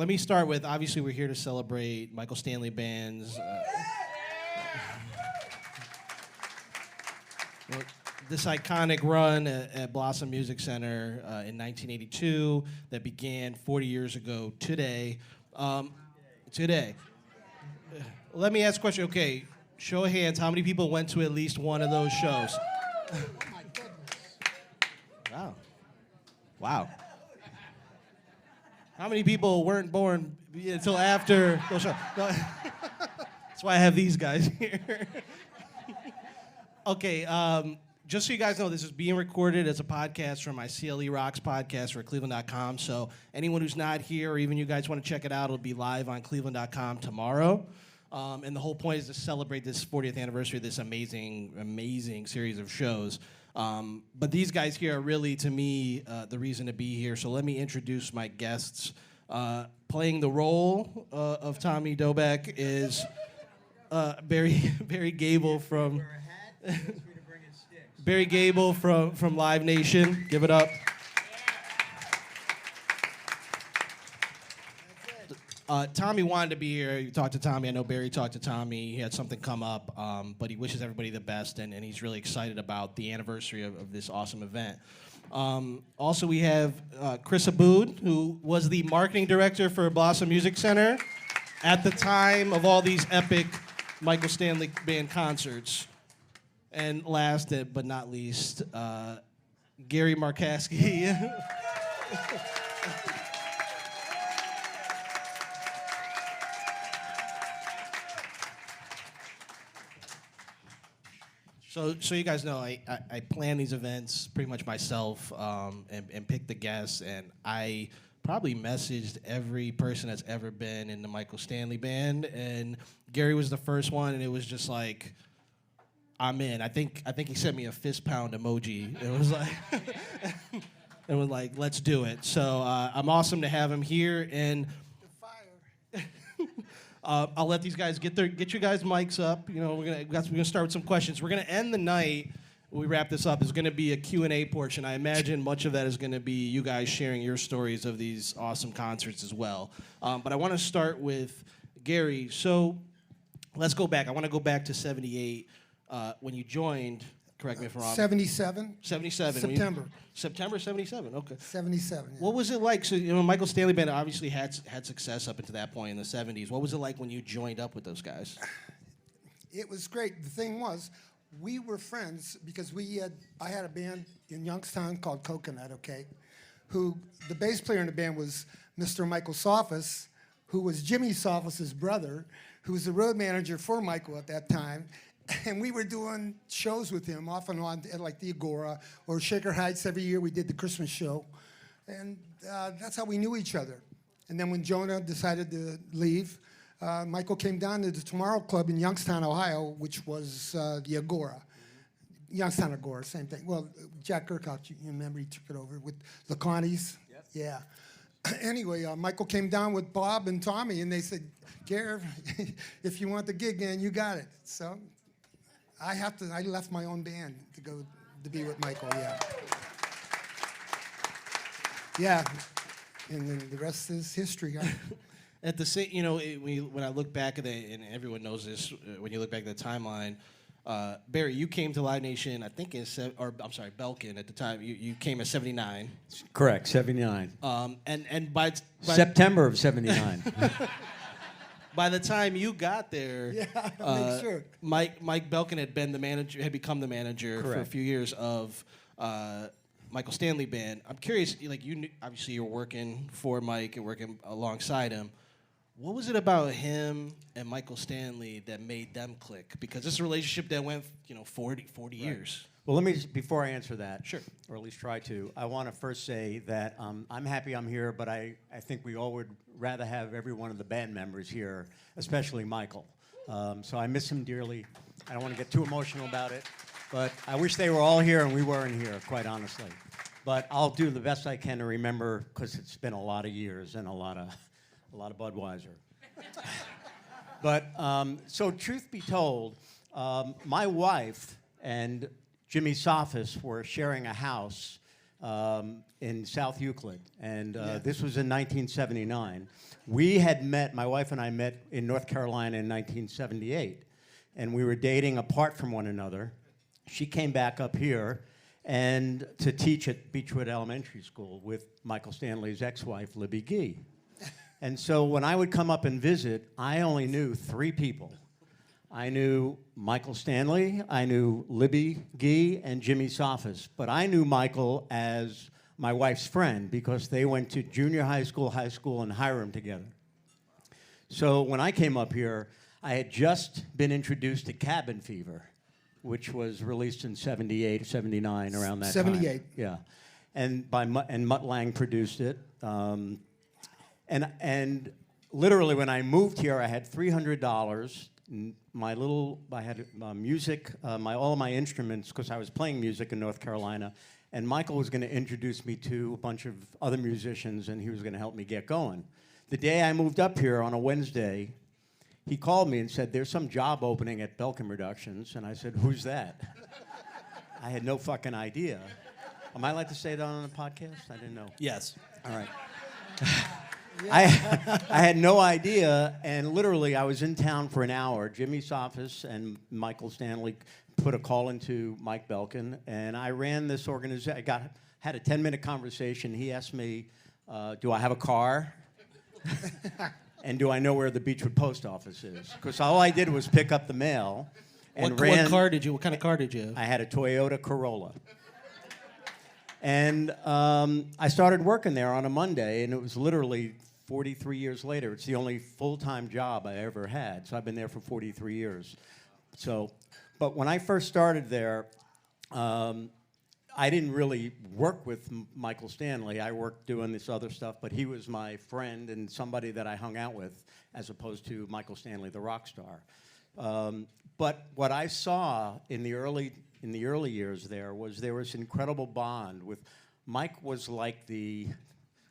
let me start with, obviously, we're here to celebrate Michael Stanley Band's this iconic run at Blossom Music Center in 1982 that began 40 years ago today. Today. Let me ask a question. Okay, show of hands, how many people went to at least one of those shows? Oh, my goodness. Wow. Wow. How many people weren't born until after those shows? No. That's why I have these guys here. Okay, just so you guys know, this is being recorded as a podcast from my CLE Rocks podcast for cleveland.com. So anyone who's not here, or even you guys want to check it out, it'll be live on cleveland.com tomorrow. And the whole point is to celebrate this 40th anniversary of this amazing, amazing series of shows. But these guys here are really, to me, the reason to be here. So let me introduce my guests. Playing the role of Tommy Dobeck is Barry Gable from Barry Gable from Live Nation. Give it up. Tommy wanted to be here. You talked to Tommy. I know Barry talked to Tommy. He had something come up, but he wishes everybody the best, and he's really excited about the anniversary of this awesome event. Also, we have Chris Abood, who was the marketing director for Blossom Music Center at the time of all these epic Michael Stanley Band concerts. And last but not least, Gary-Markasky. So you guys know I plan these events pretty much myself and pick the guests, and I probably messaged every person that's ever been in the Michael Stanley Band, and Gary was the first one, and it was just like, I'm in. I think he sent me a fist pound emoji. It was like, it was like, let's do it. So I'm awesome to have him here, and I'll let these guys get you guys mics up. You know, we're gonna start with some questions. We're gonna end the night. When we wrap this up, is going to be a Q&A portion. I imagine much of that is going to be you guys sharing your stories of these awesome concerts as well. But I want to start with Gary. So let's go back. I want to go back to 78 when you joined. Correct me if I'm wrong. 77. 77. September. September 77. Okay. 77. Yeah. What was it like? So Michael Stanley Band obviously had success up until that point in the 70s. What was it like when you joined up with those guys? It was great. The thing was, we were friends because I had a band in Youngstown called Coconut, okay, who the bass player in the band was Mr. Michael Sophis, who was Jimmy Sophis' brother, who was the road manager for Michael at that time. And we were doing shows with him off and on at like the Agora or Shaker Heights. Every year we did the Christmas show. And that's how we knew each other. And then when Jonah decided to leave, Michael came down to the Tomorrow Club in Youngstown, Ohio, which was the Agora. Youngstown Agora, same thing. Well, Jack Kirkhoff, you remember, he took it over with the Connies. Yes. Yeah. Anyway, Michael came down with Bob and Tommy, and they said, Gary, if you want the gig, man, you got it. So I left my own band to go to be with Michael, yeah. Yeah, and then the rest is history. At the same, when I look back at it, and everyone knows this, when you look back at the timeline, Barry, you came to Live Nation, I think Belkin at the time. You came in '79. Correct, '79. And by September of '79. By the time you got there, yeah, make sure. Mike Belkin had become the manager Correct. for a few years of Michael Stanley Band. I'm curious, obviously you're working for Mike and working alongside him. What was it about him and Michael Stanley that made them click? Because this is a relationship that went, 40 years. Well, before I answer that, sure, or at least try to, I want to first say that I'm happy I'm here, but I think we all would rather have every one of the band members here, especially Michael. So I miss him dearly. I don't want to get too emotional about it, but I wish they were all here and we weren't here, quite honestly. But I'll do the best I can to remember, because it's been a lot of years and a lot of Budweiser. But so truth be told, my wife and Jimmy Sophis were sharing a house in South Euclid, and this was in 1979. We had met, my wife and I met in North Carolina in 1978, and we were dating apart from one another. She came back up here and to teach at Beechwood Elementary School with Michael Stanley's ex-wife, Libby Gee. And so when I would come up and visit, I only knew 3 people. I knew Michael Stanley, I knew Libby Gee, and Jimmy Sophis. But I knew Michael as my wife's friend because they went to junior high school in Hiram together. So when I came up here, I had just been introduced to Cabin Fever, which was released in 78, 79, around that 78. time. Yeah. And Mutt Lang produced it. And literally, when I moved here, I had $300. I had music, all of my instruments, because I was playing music in North Carolina, and Michael was going to introduce me to a bunch of other musicians, and he was going to help me get going. The day I moved up here on a Wednesday, he called me and said, "There's some job opening at Belkin Productions," and I said, "Who's that?" I had no fucking idea. Am I allowed to say that on a podcast? I didn't know. Yes. All right. I had no idea, and literally I was in town for an hour. Jimmy Sophis and Michael Stanley put a call into Mike Belkin, and I ran this organization. I had a 10-minute conversation. He asked me, do I have a car? And do I know where the Beechwood Post Office is? Because all I did was pick up the mail and What kind of car did you have? I had a Toyota Corolla. And I started working there on a Monday, and it was literally 43 years later. It's the only full-time job I ever had, so I've been there for 43 years. But when I first started there, I didn't really work with Michael Stanley. I worked doing this other stuff, but he was my friend and somebody that I hung out with, as opposed to Michael Stanley, the rock star. But what I saw in the early years there was this incredible bond with Mike. Was like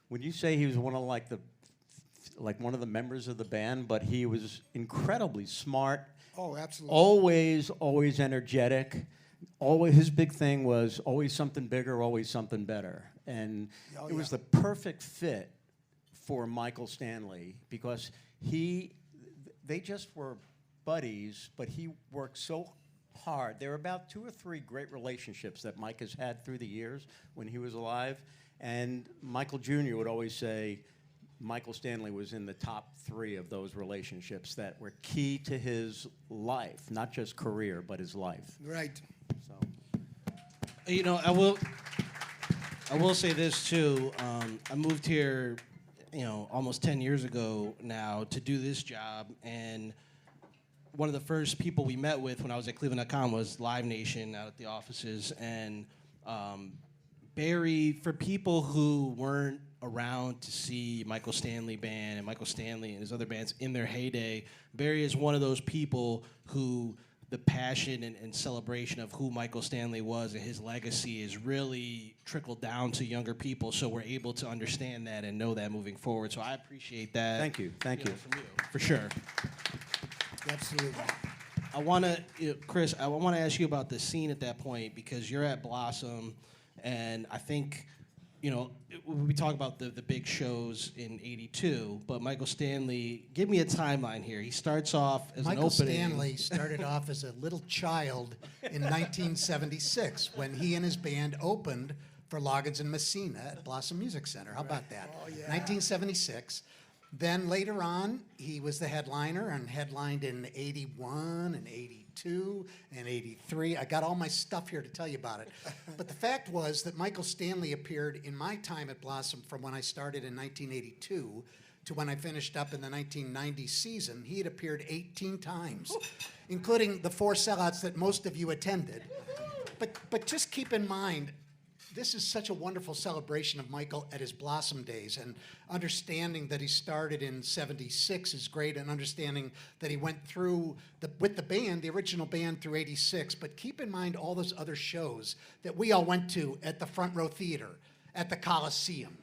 would you say he was one of the members of the band? But he was incredibly smart. Oh, absolutely. Always energetic. Always, his big thing was always something bigger, always something better. And it was the perfect fit for Michael Stanley because they just were buddies, but he worked so hard. There are about 2 or 3 great relationships that Mike has had through the years when he was alive. And Michael Jr. would always say Michael Stanley was in the top 3 of those relationships that were key to his life, not just career, but his life. Right. So. You know, I will say this too. I moved here, almost 10 years ago now to do this job, and one of the first people we met with when I was at cleveland.com was Live Nation out at the offices, and Barry, for people who weren't around to see Michael Stanley Band and Michael Stanley and his other bands in their heyday, Barry is one of those people who the passion and celebration of who Michael Stanley was and his legacy is really trickled down to younger people, so we're able to understand that and know that moving forward. So I appreciate that. Thank you. From you, for sure. Absolutely. I want to, Chris, I want to ask you about the scene at that point because you're at Blossom, and I think, we talk about the big shows in '82, but Michael Stanley, give me a timeline here. He starts off as Michael an opening. Stanley started off as a little child in 1976 when he and his band opened for Loggins and Messina at Blossom Music Center. How about that? Oh, yeah. 1976. Then later on, he was the headliner and headlined in 81 and 82 and 83. I got all my stuff here to tell you about it. But the fact was that Michael Stanley appeared in my time at Blossom from when I started in 1982 to when I finished up in the 1990 season. He had appeared 18 times, including the 4 sellouts that most of you attended. But just keep in mind, this is such a wonderful celebration of Michael at his Blossom days, and understanding that he started in 76 is great, and understanding that he went through with the band, the original band, through 86. But keep in mind all those other shows that we all went to at the Front Row Theater, at the Coliseum.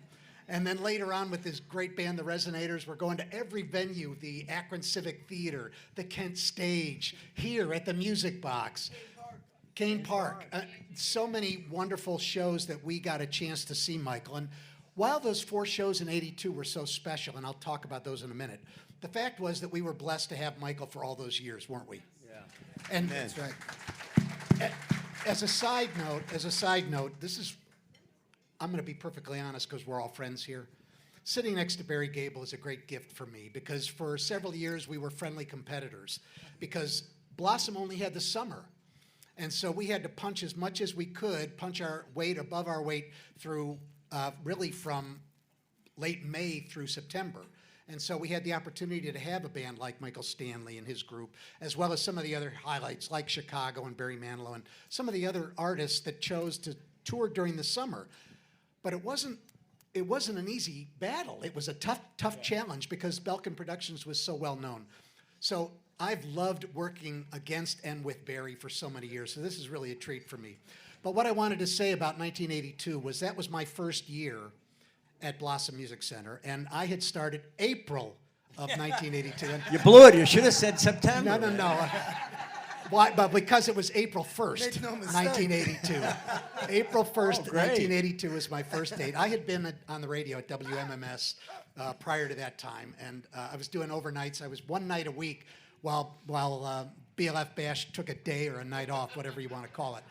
And then later on with his great band, the Resonators, we're going to every venue, the Akron Civic Theater, the Kent Stage, here at the Music Box. Kane Park. So many wonderful shows that we got a chance to see, Michael. And while those 4 shows in '82 were so special, and I'll talk about those in a minute, the fact was that we were blessed to have Michael for all those years, weren't we? Yeah. And That's right. as a side note, I'm going to be perfectly honest because we're all friends here. Sitting next to Barry Gable is a great gift for me because for several years we were friendly competitors because Blossom only had the summer. And so we had to punch as much as we could, punch our weight above our weight through really from late May through September. And so we had the opportunity to have a band like Michael Stanley and his group, as well as some of the other highlights like Chicago and Barry Manilow and some of the other artists that chose to tour during the summer. But it wasn't an easy battle. It was a tough challenge because Belkin Productions was so well known. So I've loved working against and with Barry for so many years, so this is really a treat for me. But what I wanted to say about 1982 was that was my first year at Blossom Music Center, and I had started April of 1982. And You blew it. You should have said September. no. Why? But because it was April 1st, Make no mistake. 1982. April 1st, great. 1982 was my first date. I had been on the radio at WMMS prior to that time, and I was doing overnights. I was one night a week while BLF Bash took a day or a night off, whatever you want to call it.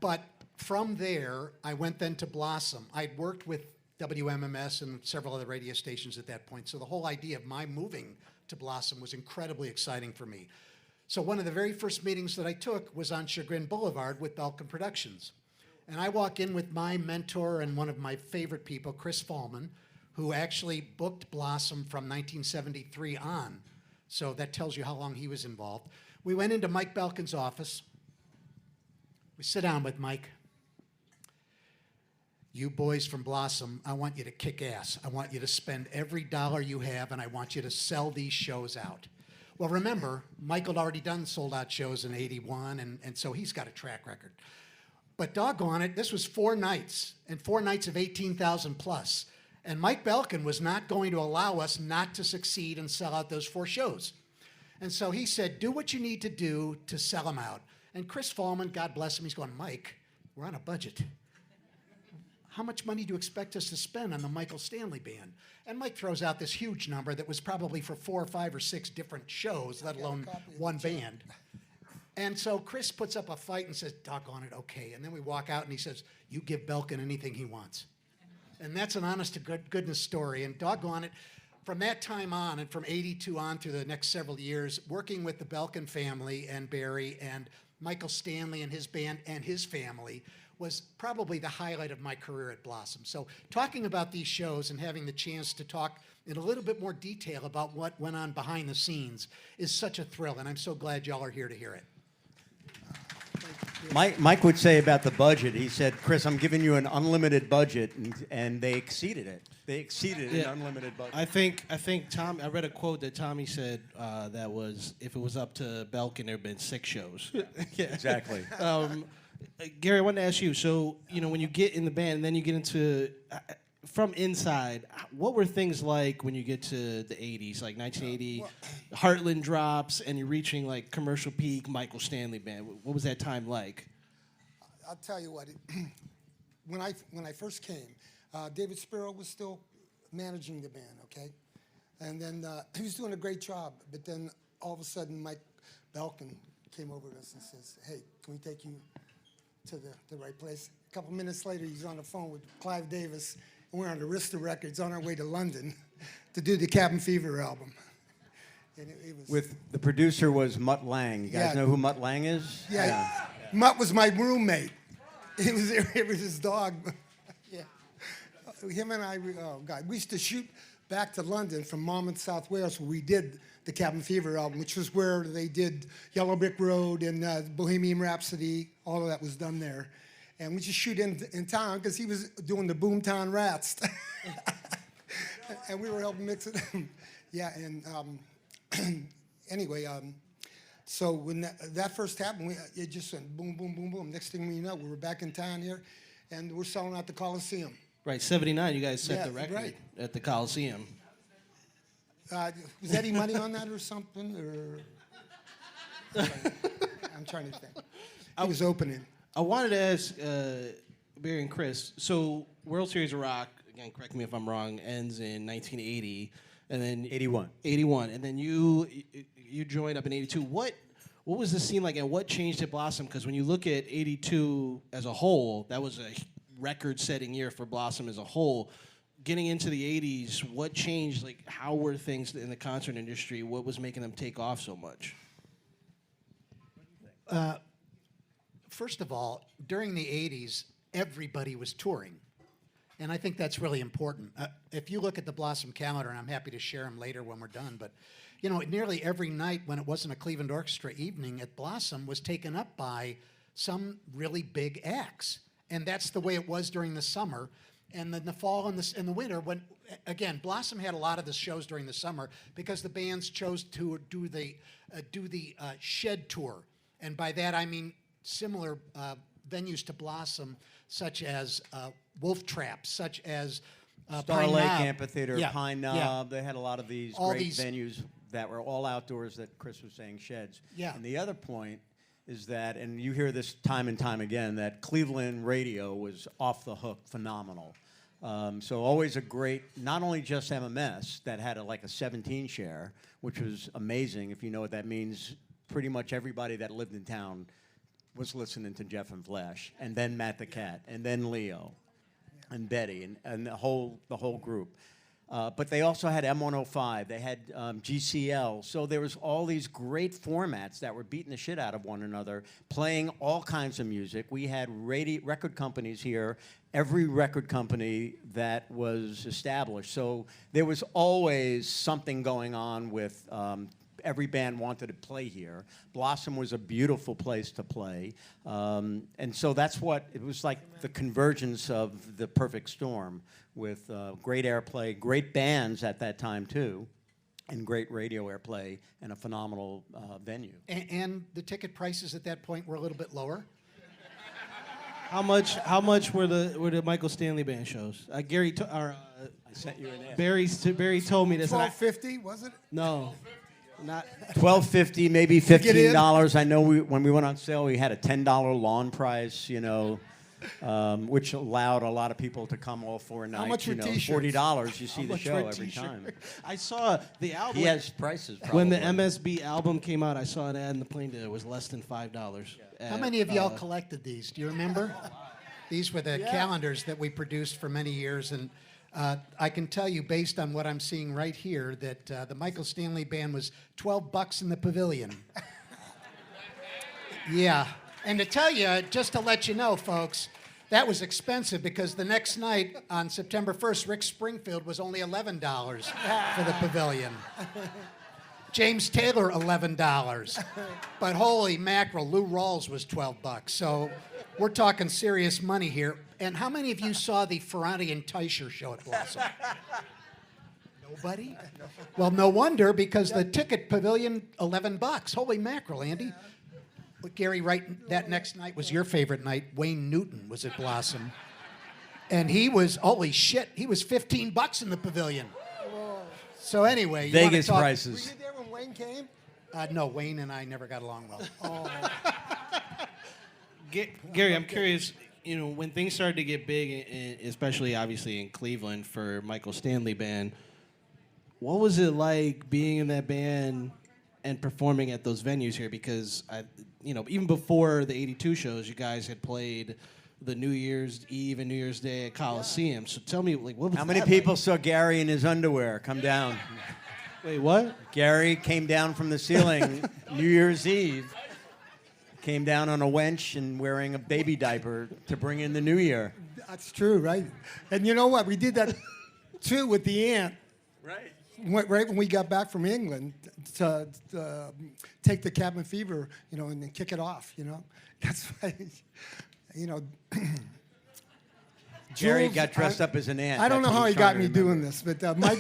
But from there, I went then to Blossom. I'd worked with WMMS and several other radio stations at that point, so the whole idea of my moving to Blossom was incredibly exciting for me. So one of the very first meetings that I took was on Chagrin Boulevard with Belkin Productions. And I walk in with my mentor and one of my favorite people, Chris Fallman, who actually booked Blossom from 1973 on. So that tells you how long he was involved. We went into Mike Belkin's office. We sit down with Mike. You boys from Blossom, I want you to kick ass. I want you to spend every dollar you have, and I want you to sell these shows out. Well, remember, Michael had already done sold-out shows in '81, and so he's got a track record. But doggone it, this was 4 nights, and 4 nights of 18,000 plus. And Mike Belkin was not going to allow us not to succeed and sell out those 4 shows. And so he said, do what you need to do to sell them out. And Chris Fallman, God bless him, he's going, Mike, we're on a budget. How much money do you expect us to spend on the Michael Stanley Band? And Mike throws out this huge number that was probably for 4 or 5 or 6 different shows, let alone one band. And so Chris puts up a fight and says, doggone it, okay. And then we walk out and he says, you give Belkin anything he wants. And that's an honest to goodness story. And doggone it, from that time on and from '82 on through the next several years, working with the Belkin family and Barry and Michael Stanley and his band and his family was probably the highlight of my career at Blossom. So talking about these shows and having the chance to talk in a little bit more detail about what went on behind the scenes is such a thrill, and I'm so glad y'all are here to hear it. Mike would say about the budget, he said, Chris, I'm giving you an unlimited budget, and they exceeded it. They exceeded an unlimited budget. I think Tom. I read a quote that Tommy said that was, if it was up to Belkin, there'd been 6 shows. Yeah. Exactly. Gary, I wanted to ask you. So when you get in the band, and then you get into from inside, what were things like when you get to the '80s, like 1980, Heartland drops, and you're reaching like commercial peak Michael Stanley Band? What was that time like? I'll tell you what. When I first came, David Spiro was still managing the band, okay, and then he was doing a great job. But then all of a sudden, Mike Belkin came over to us and says, "Hey, can we take you to the right place?" A couple minutes later, he's on the phone with Clive Davis, and we're on Arista Records on our way to London to do the Cabin Fever album. And it was With the producer was Mutt Lang. You guys know who Mutt Lang is? yeah. Mutt was my roommate. It was his dog. Yeah, him and I. Oh God, we used to shoot back to London from Monmouth, South Wales, where we did the Cabin Fever album, which was where they did Yellow Brick Road and Bohemian Rhapsody. All of that was done there. And we just shoot in town because he was doing the Boomtown Rats. And we were helping mix it. Yeah, and anyway, so when that first happened, it just went boom, boom, boom, boom. Next thing we know, we were back in town here, and we're selling out the Coliseum. Right, '79. You guys set the record right. at the Coliseum. Was Eddie Money on that or something? Or I'm trying to think. He was opening. I wanted to ask Barry and Chris. So World Series of Rock, again, correct me if I'm wrong, ends in 1980, and then 81. 81, and then you joined up in 82. What was the scene like, and what changed at Blossom? Because when you look at 82 as a whole, that was a record-setting year for Blossom as a whole. Getting into the 80s, what changed? Like, how were things in the concert industry? What was making them take off so much? First of all, during the 80s, everybody was touring. And I think that's really important. If you look at the Blossom calendar, and I'm happy to share them later when we're done, but you know, nearly every night when it wasn't a Cleveland Orchestra evening at Blossom was taken up by some really big acts. And that's the way it was during the summer. And then the fall and the winter, when, again, Blossom had a lot of the shows during the summer because the bands chose to do the Shed Tour. And by that I mean similar venues to Blossom, such as Wolf Trap, such as Star Pine Lake Knob. Amphitheater, Yeah, Pine Knob. yeah. They had a lot of these All great these- venues that were all outdoors that Chris was saying, sheds. Yeah. And the other point is that, and you hear this time and time again, that Cleveland radio was off the hook phenomenal. So always a great, not only just MMS that had like a 17 share, which was amazing. If you know what that means, pretty much everybody that lived in town was listening to Jeff and Flash, and then Matt the Cat, and then Leo, and Betty, and the whole group. But they also had M105. They had GCL. So there was all these great formats that were beating the shit out of one another, playing all kinds of music. We had record companies here, every record company that was established. So there was always something going on with every band wanted to play here. Blossom was a beautiful place to play. And so that's what, it was like the convergence of the perfect storm with great airplay, great bands at that time too, and great radio airplay, and a phenomenal venue. And the ticket prices at that point were a little bit lower. How much were the Michael Stanley Band shows? Gary, I sent you an ad. Barry told me this. And $12.50 was it? no, not. $12.50, maybe get in? $15. I know when we went on sale, we had a $10 lawn price, you know, which allowed a lot of people to come all 4 nights. much were you know, t-shirts? $40, you see How the much show for a every t-shirt? time. I saw the album. He has prices, probably. When the MSB album came out, I saw an ad in the plane that it was less than $5. How many of y'all collected these? Do you remember? These were the calendars that we produced for many years, and I can tell you, based on what I'm seeing right here, that the Michael Stanley Band was $12 in the pavilion. Yeah, and to tell you, just to let you know, folks, that was expensive because the next night on September 1st, Rick Springfield was only $11 for the pavilion. James Taylor, $11. But holy mackerel, Lou Rawls was $12. So we're talking serious money here. And how many of you saw the Ferrari and Teicher show at Blossom? Nobody? Well, no wonder, because the ticket pavilion, $11. Holy mackerel, Andy. But Gary, right, that next night was your favorite night. Wayne Newton was at Blossom. And he was, holy shit, he was $15 in the pavilion. So anyway, you wanna Vegas talk- Were prices. you there when Wayne came? No, Wayne and I never got along well. Gary, I'm curious. You know, when things started to get big, especially obviously in Cleveland for Michael Stanley Band, what was it like being in that band and performing at those venues here? Because even before the '82 shows, you guys had played the New Year's Eve and New Year's Day at Coliseum. So tell me, like, what was How many that people like? saw Gary in his underwear come down? Wait, what? Gary came down from the ceiling New Year's Eve, came down on a wench and wearing a baby diaper to bring in the new year. That's true, right? And you know what? We did that too with the aunt. Right. Right when we got back from England to take the cabin fever, and then kick it off, That's why, Gary Jules, got dressed up as an ant. I don't know That's how what he he's got trying me to doing remember. this, but Mike,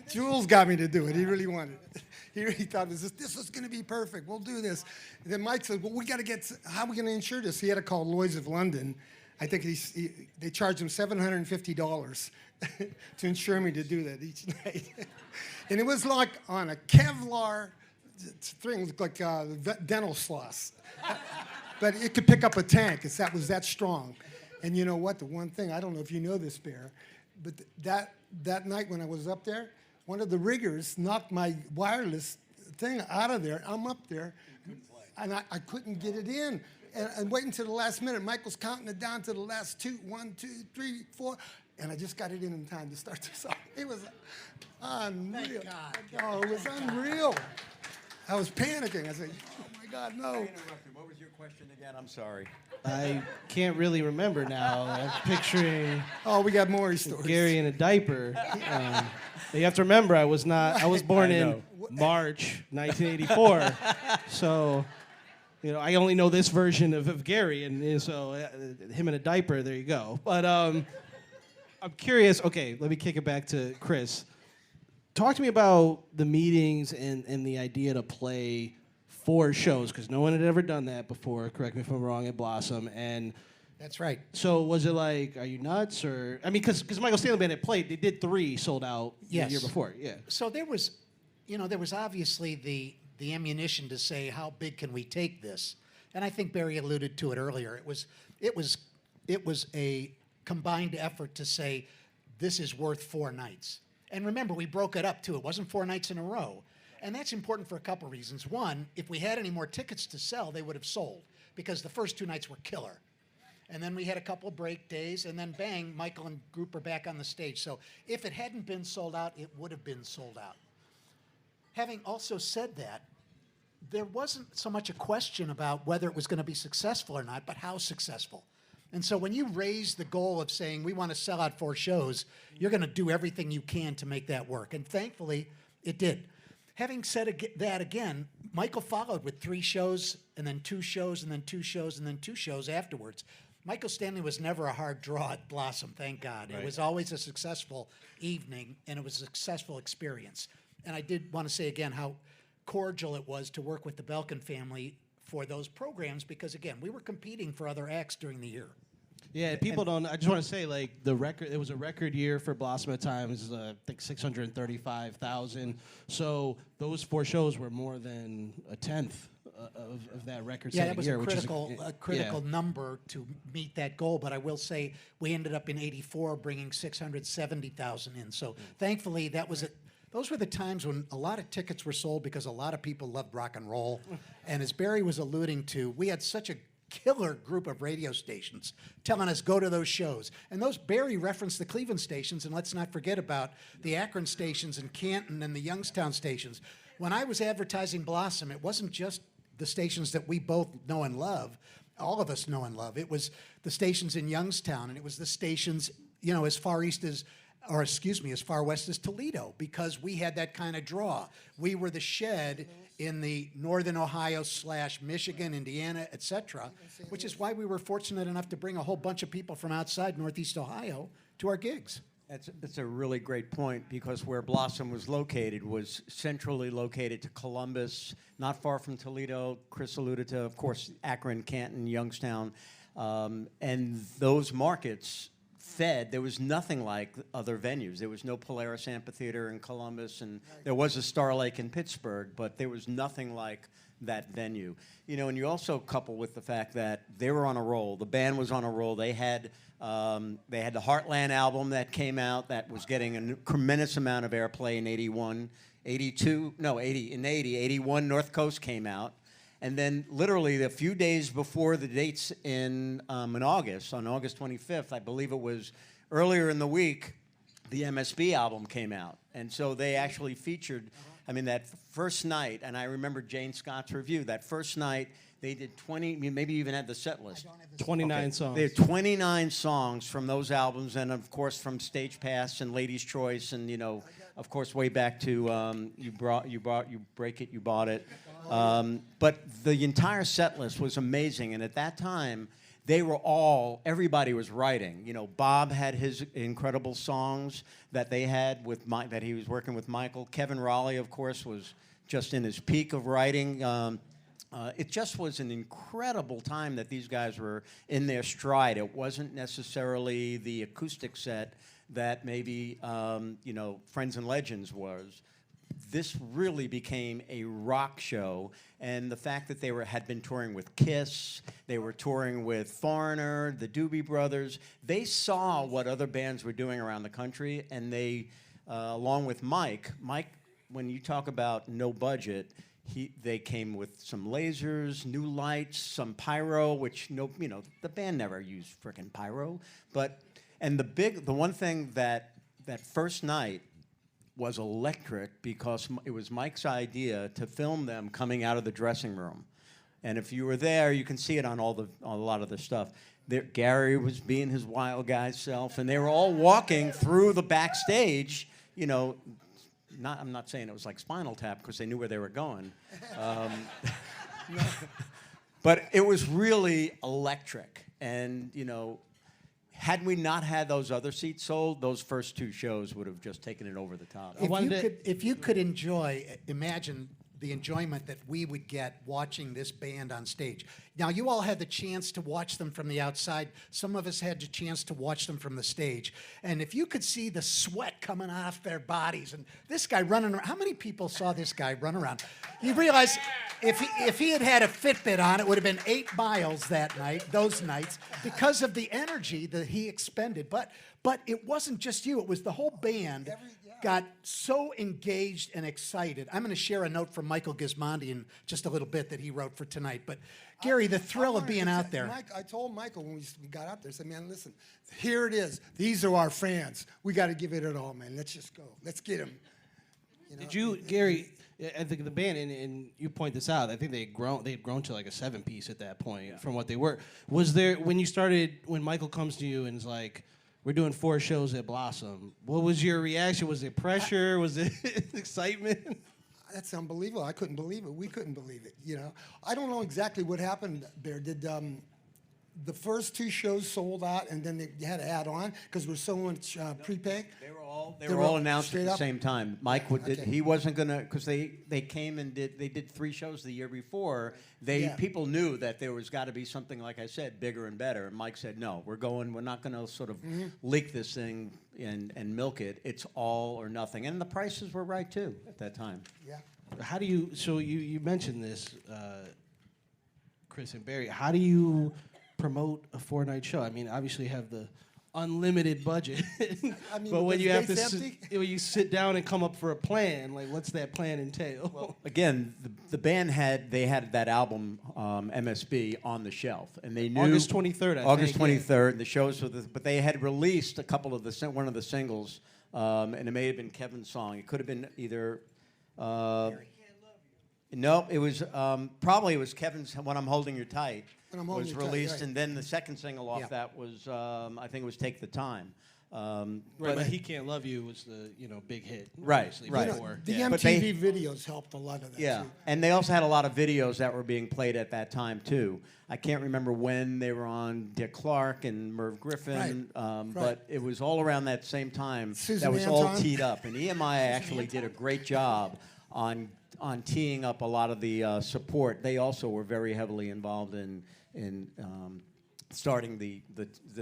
Jules got me to do it. He really wanted it. He really thought this was going to be perfect. We'll do this. And then Mike said, well, we got to how are we going to insure this? He had to call Lloyd's of London. I think they charged him $750 to insure me to do that each night. And it was like on a Kevlar thing looked like dental floss. But it could pick up a tank. That was that strong. And you know what? The one thing, I don't know if you know this, Bear, but that night when I was up there, one of the riggers knocked my wireless thing out of there. I'm up there, and I couldn't get it in. And waiting to the last minute. Michael's counting it down to the last 2, 1, 2, 3, 4, and I just got it in time to start the song. It was unreal. Oh, it was unreal. I was panicking. I said, oh my God, no. What was your question again? I'm sorry. I can't really remember now. I'm picturing Oh, we got more stories. Gary in a diaper. You have to remember, I was born in March 1984. So, I only know this version of Gary, and so him in a diaper, there you go. But I'm curious, okay, let me kick it back to Chris. Talk to me about the meetings and the idea to play 4 shows, because no one had ever done that before, correct me if I'm wrong, at Blossom. And That's right. so was it like, are you nuts? Or, I mean, because Michael Stanley Band had played, they did 3 sold out Yes. the year before, yeah. So there was obviously the ammunition to say, how big can we take this? And I think Barry alluded to it earlier. It was a combined effort to say, this is worth 4 nights. And remember, we broke it up too. It wasn't 4 nights in a row. And that's important for a couple reasons. One, if we had any more tickets to sell, they would have sold, because the first 2 nights were killer. And then we had a couple of break days, and then bang, Michael and group are back on the stage. So if it hadn't been sold out, it would have been sold out. Having also said that, there wasn't so much a question about whether it was going to be successful or not, but how successful. And so when you raise the goal of saying, we want to sell out 4 shows, you're going to do everything you can to make that work. And thankfully, it did. Having said that again, Michael followed with 3 shows, and then 2 shows, and then 2 shows, and then 2 shows afterwards. Michael Stanley was never a hard draw at Blossom, thank God. Right. It was always a successful evening, and it was a successful experience. And I did want to say again how cordial it was to work with the Belkin family for those programs, because again, we were competing for other acts during the year. Yeah, people don't. I just want to say, like, the record. It was a record year for Blossom at times. I think 635,000. So those 4 shows were more than a tenth of that record. Yeah, that was year, a critical number to meet that goal. But I will say we ended up in '84 bringing 670,000 in. So thankfully, that was it. Those were the times when a lot of tickets were sold because a lot of people loved rock and roll. And as Barry was alluding to, we had such a killer group of radio stations telling us, go to those shows. And those, Barry referenced the Cleveland stations, and let's not forget about the Akron stations and Canton and the Youngstown stations. When I was advertising Blossom, it wasn't just the stations that we both know and love, all of us know and love. It was the stations in Youngstown, and it was the stations, as far east as, as far west as Toledo, because we had that kind of draw. We were the shed in the northern Ohio / Michigan, Indiana, etc., which is why we were fortunate enough to bring a whole bunch of people from outside Northeast Ohio to our gigs. That's a really great point, because where Blossom was located was centrally located to Columbus, not far from Toledo. Chris alluded to, of course, Akron, Canton, Youngstown, and those markets fed. There was nothing like other venues. There was no Polaris Amphitheater in Columbus, and there was a Star Lake in Pittsburgh, but there was nothing like that venue. And you also couple with the fact that they were on a roll. The band was on a roll. They had the Heartland album that came out that was getting a tremendous amount of airplay in 81, 82, no, 80, in 80, 81, North Coast came out. And then literally a few days before the dates in August, on August 25th, I believe it was earlier in the week, the MSB album came out. And so they actually featured, that first night, and I remember Jane Scott's review, that first night they did 20, maybe even had the set list. 29 songs. They had 29 songs from those albums, and of course from Stage Pass and Ladies' Choice, and of course way back to You Break It, You Bought It. But the entire set list was amazing, and at that time, everybody was writing. Bob had his incredible songs that they had that he was working with Michael. Kevin Raleigh, of course, was just in his peak of writing. It just was an incredible time that these guys were in their stride. It wasn't necessarily the acoustic set that maybe Friends and Legends was. this really became a rock show, and the fact that they had been touring with Kiss, they were touring with Foreigner, the Doobie Brothers, they saw what other bands were doing around the country, and they, along with Mike, when you talk about no budget, they came with some lasers, new lights, some pyro, which the band never used frickin' pyro, and the one thing that first night was electric because it was Mike's idea to film them coming out of the dressing room. And if you were there, you can see it on a lot of the stuff. Gary was being his wild guy self, and they were all walking through the backstage, I'm not saying it was like Spinal Tap because they knew where they were going. But it was really electric. And, had we not had those other seats sold, those first two shows would have just taken it over the top. If you could imagine the enjoyment that we would get watching this band on stage. Now, you all had the chance to watch them from the outside. Some of us had the chance to watch them from the stage. And if you could see the sweat coming off their bodies, and this guy running around, how many people saw this guy run around? You realize if he had a Fitbit on, it would have been 8 miles those nights, because of the energy that he expended. But it wasn't just you, it was the whole band. Got so engaged and excited. I'm going to share a note from Michael Gismondi in just a little bit that he wrote for tonight. But Gary, the thrill of being out there. I told Michael when we got out there, I said, man, listen, here it is. These are our fans. We got to give it all, man. Let's just go. Let's get them. Did you, Gary? I think the band, and you point this out, I think they had grown to like a 7-piece at that point from what they were. Was there, when Michael comes to you and is like, we're doing 4 shows at Blossom, what was your reaction? Was it pressure? Was it excitement? That's unbelievable. I couldn't believe it. We couldn't believe it. I don't know exactly what happened there. Did the first 2 shows sold out, and then they had to add on because we're so much prepay? They were all announced at the same time. Mike he wasn't gonna, because they came and they did 3 shows the year before. People knew that there was got to be something, like I said, bigger and better. And Mike said, no, we're not gonna sort of leak this thing and milk it. It's all or nothing. And the prices were right too at that time. Yeah. How do you? So you mentioned this, Chris and Barry. How do you promote a 4-night show? I mean, obviously you have the unlimited budget, but when you have to when you sit down and come up for a plan, like what's that plan entail? Well, again, the band had that album MSB on the shelf, and they knew August 23rd. August 23rd. The shows but they had released a couple of one of the singles, and it may have been Kevin's song. It could have been either. No, it was probably Kevin's "When I'm Holding You Tight." Was released, right. And then the second single off that was I think it was "Take the Time." But "He Can't Love You" was the big hit. Right. The MTV videos helped a lot of that. Yeah, too. and they also had a lot of videos that were being played at that time too. I can't remember when they were on Dick Clark and Merv Griffin, but it was all around that same time. Susan that was Anton. all teed up, and EMI actually did a great job on teeing up a lot of the support. They also were very heavily involved in starting the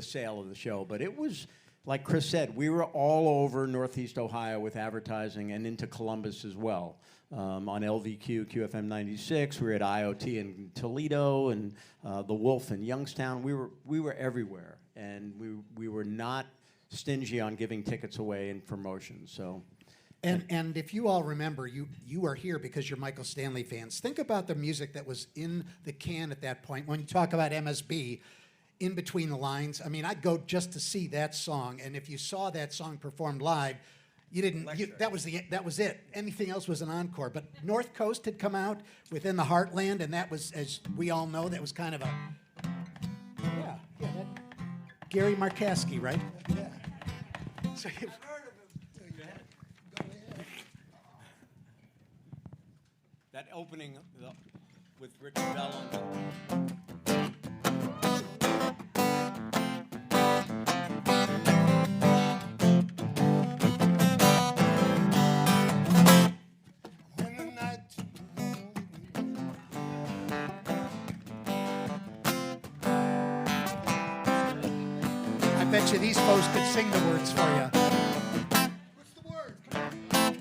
sale of the show. But it was, like Chris said, we were all over Northeast Ohio with advertising and into Columbus as well. On LVQ, QFM 96, we were at IoT in Toledo and The Wolf in Youngstown. We were everywhere, and we were not stingy on giving tickets away and promotions. So. And if you all remember, you are here because you're Michael Stanley fans. Think about the music that was in the can at that point. When you talk about MSB, in between the lines, I mean, I'd go just to see that song. And if you saw that song performed live, that was it. Anything else was an encore. But North Coast had come out within the Heartland, and that was, as we all know, that was kind of a Gary-Markasky, right? Yeah. So That opening with Richard Bell on I bet you these folks could sing the words for you. What's the word? Come on.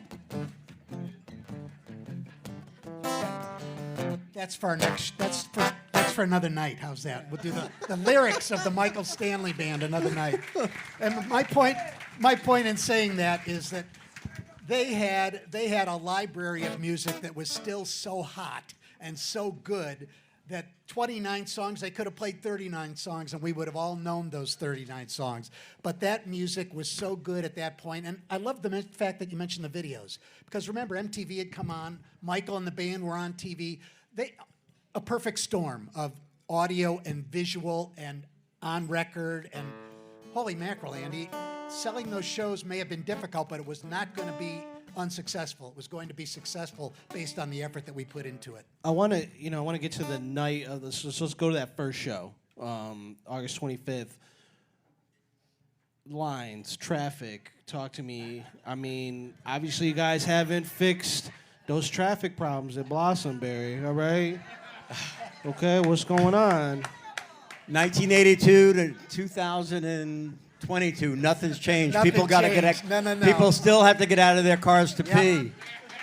That's for our next. That's for another night. How's that? We'll do the lyrics of the Michael Stanley Band another night. And my point in saying that is that they had a library of music that was still so hot and so good that 29 songs, they could have played 39 songs and we would have all known those 39 songs. But that music was so good at that point. And I love the fact that you mentioned the videos. Because remember, MTV had come on, Michael and the band were on TV. A perfect storm of audio and visual and on record. And holy mackerel, Andy, selling those shows may have been difficult, but it was not going to be unsuccessful. It was going to be successful based on the effort that we put into it. I want to get to the night of this. So let's go to that first show, August 25th. Lines, traffic. Talk to me. I mean, obviously, you guys haven't fixed those traffic problems at Blossomberry. All right. Okay, what's going on? 1982 to 2022, nothing's changed. Nothing People got to changed. get. No. People still have to get out of their cars to Yeah. pee.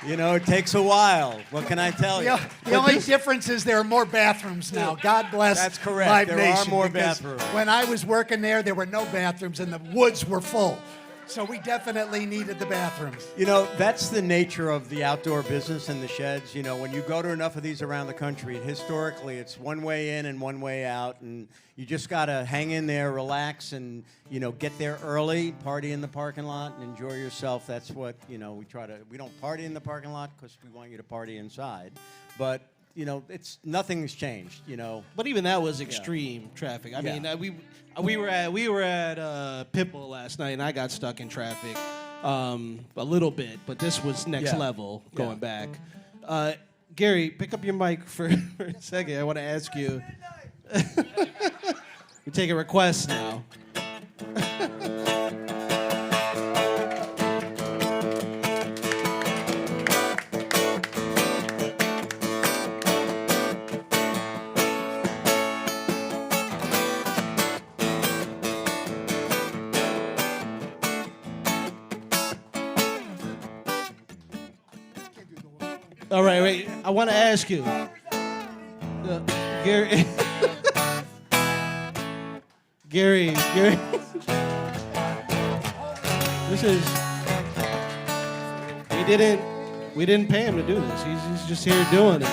You know, it takes a while. What can I tell you? The only difference is there are more bathrooms now. God bless That's correct. Live There Nation, are more because bathrooms. When I was working there were no bathrooms and the woods were full. So we definitely needed the bathrooms. You know, that's the nature of the outdoor business and the sheds. You know, when you go to enough of these around the country, historically, it's one way in and one way out. And you just got to hang in there, relax, and, you know, get there early, party in the parking lot, and enjoy yourself. That's what, you know, we don't party in the parking lot because we want you to party inside. But, you know, nothing's changed, you know. But even that was extreme traffic. I mean, we were at Pitbull last night, and I got stuck in traffic a little bit. But this was next level going back. Gary, pick up your mic for a second. I want to ask you. We're taking requests now. All right, wait. I want to ask you, Gary. Gary. This is. We didn't pay him to do this. He's just here doing it.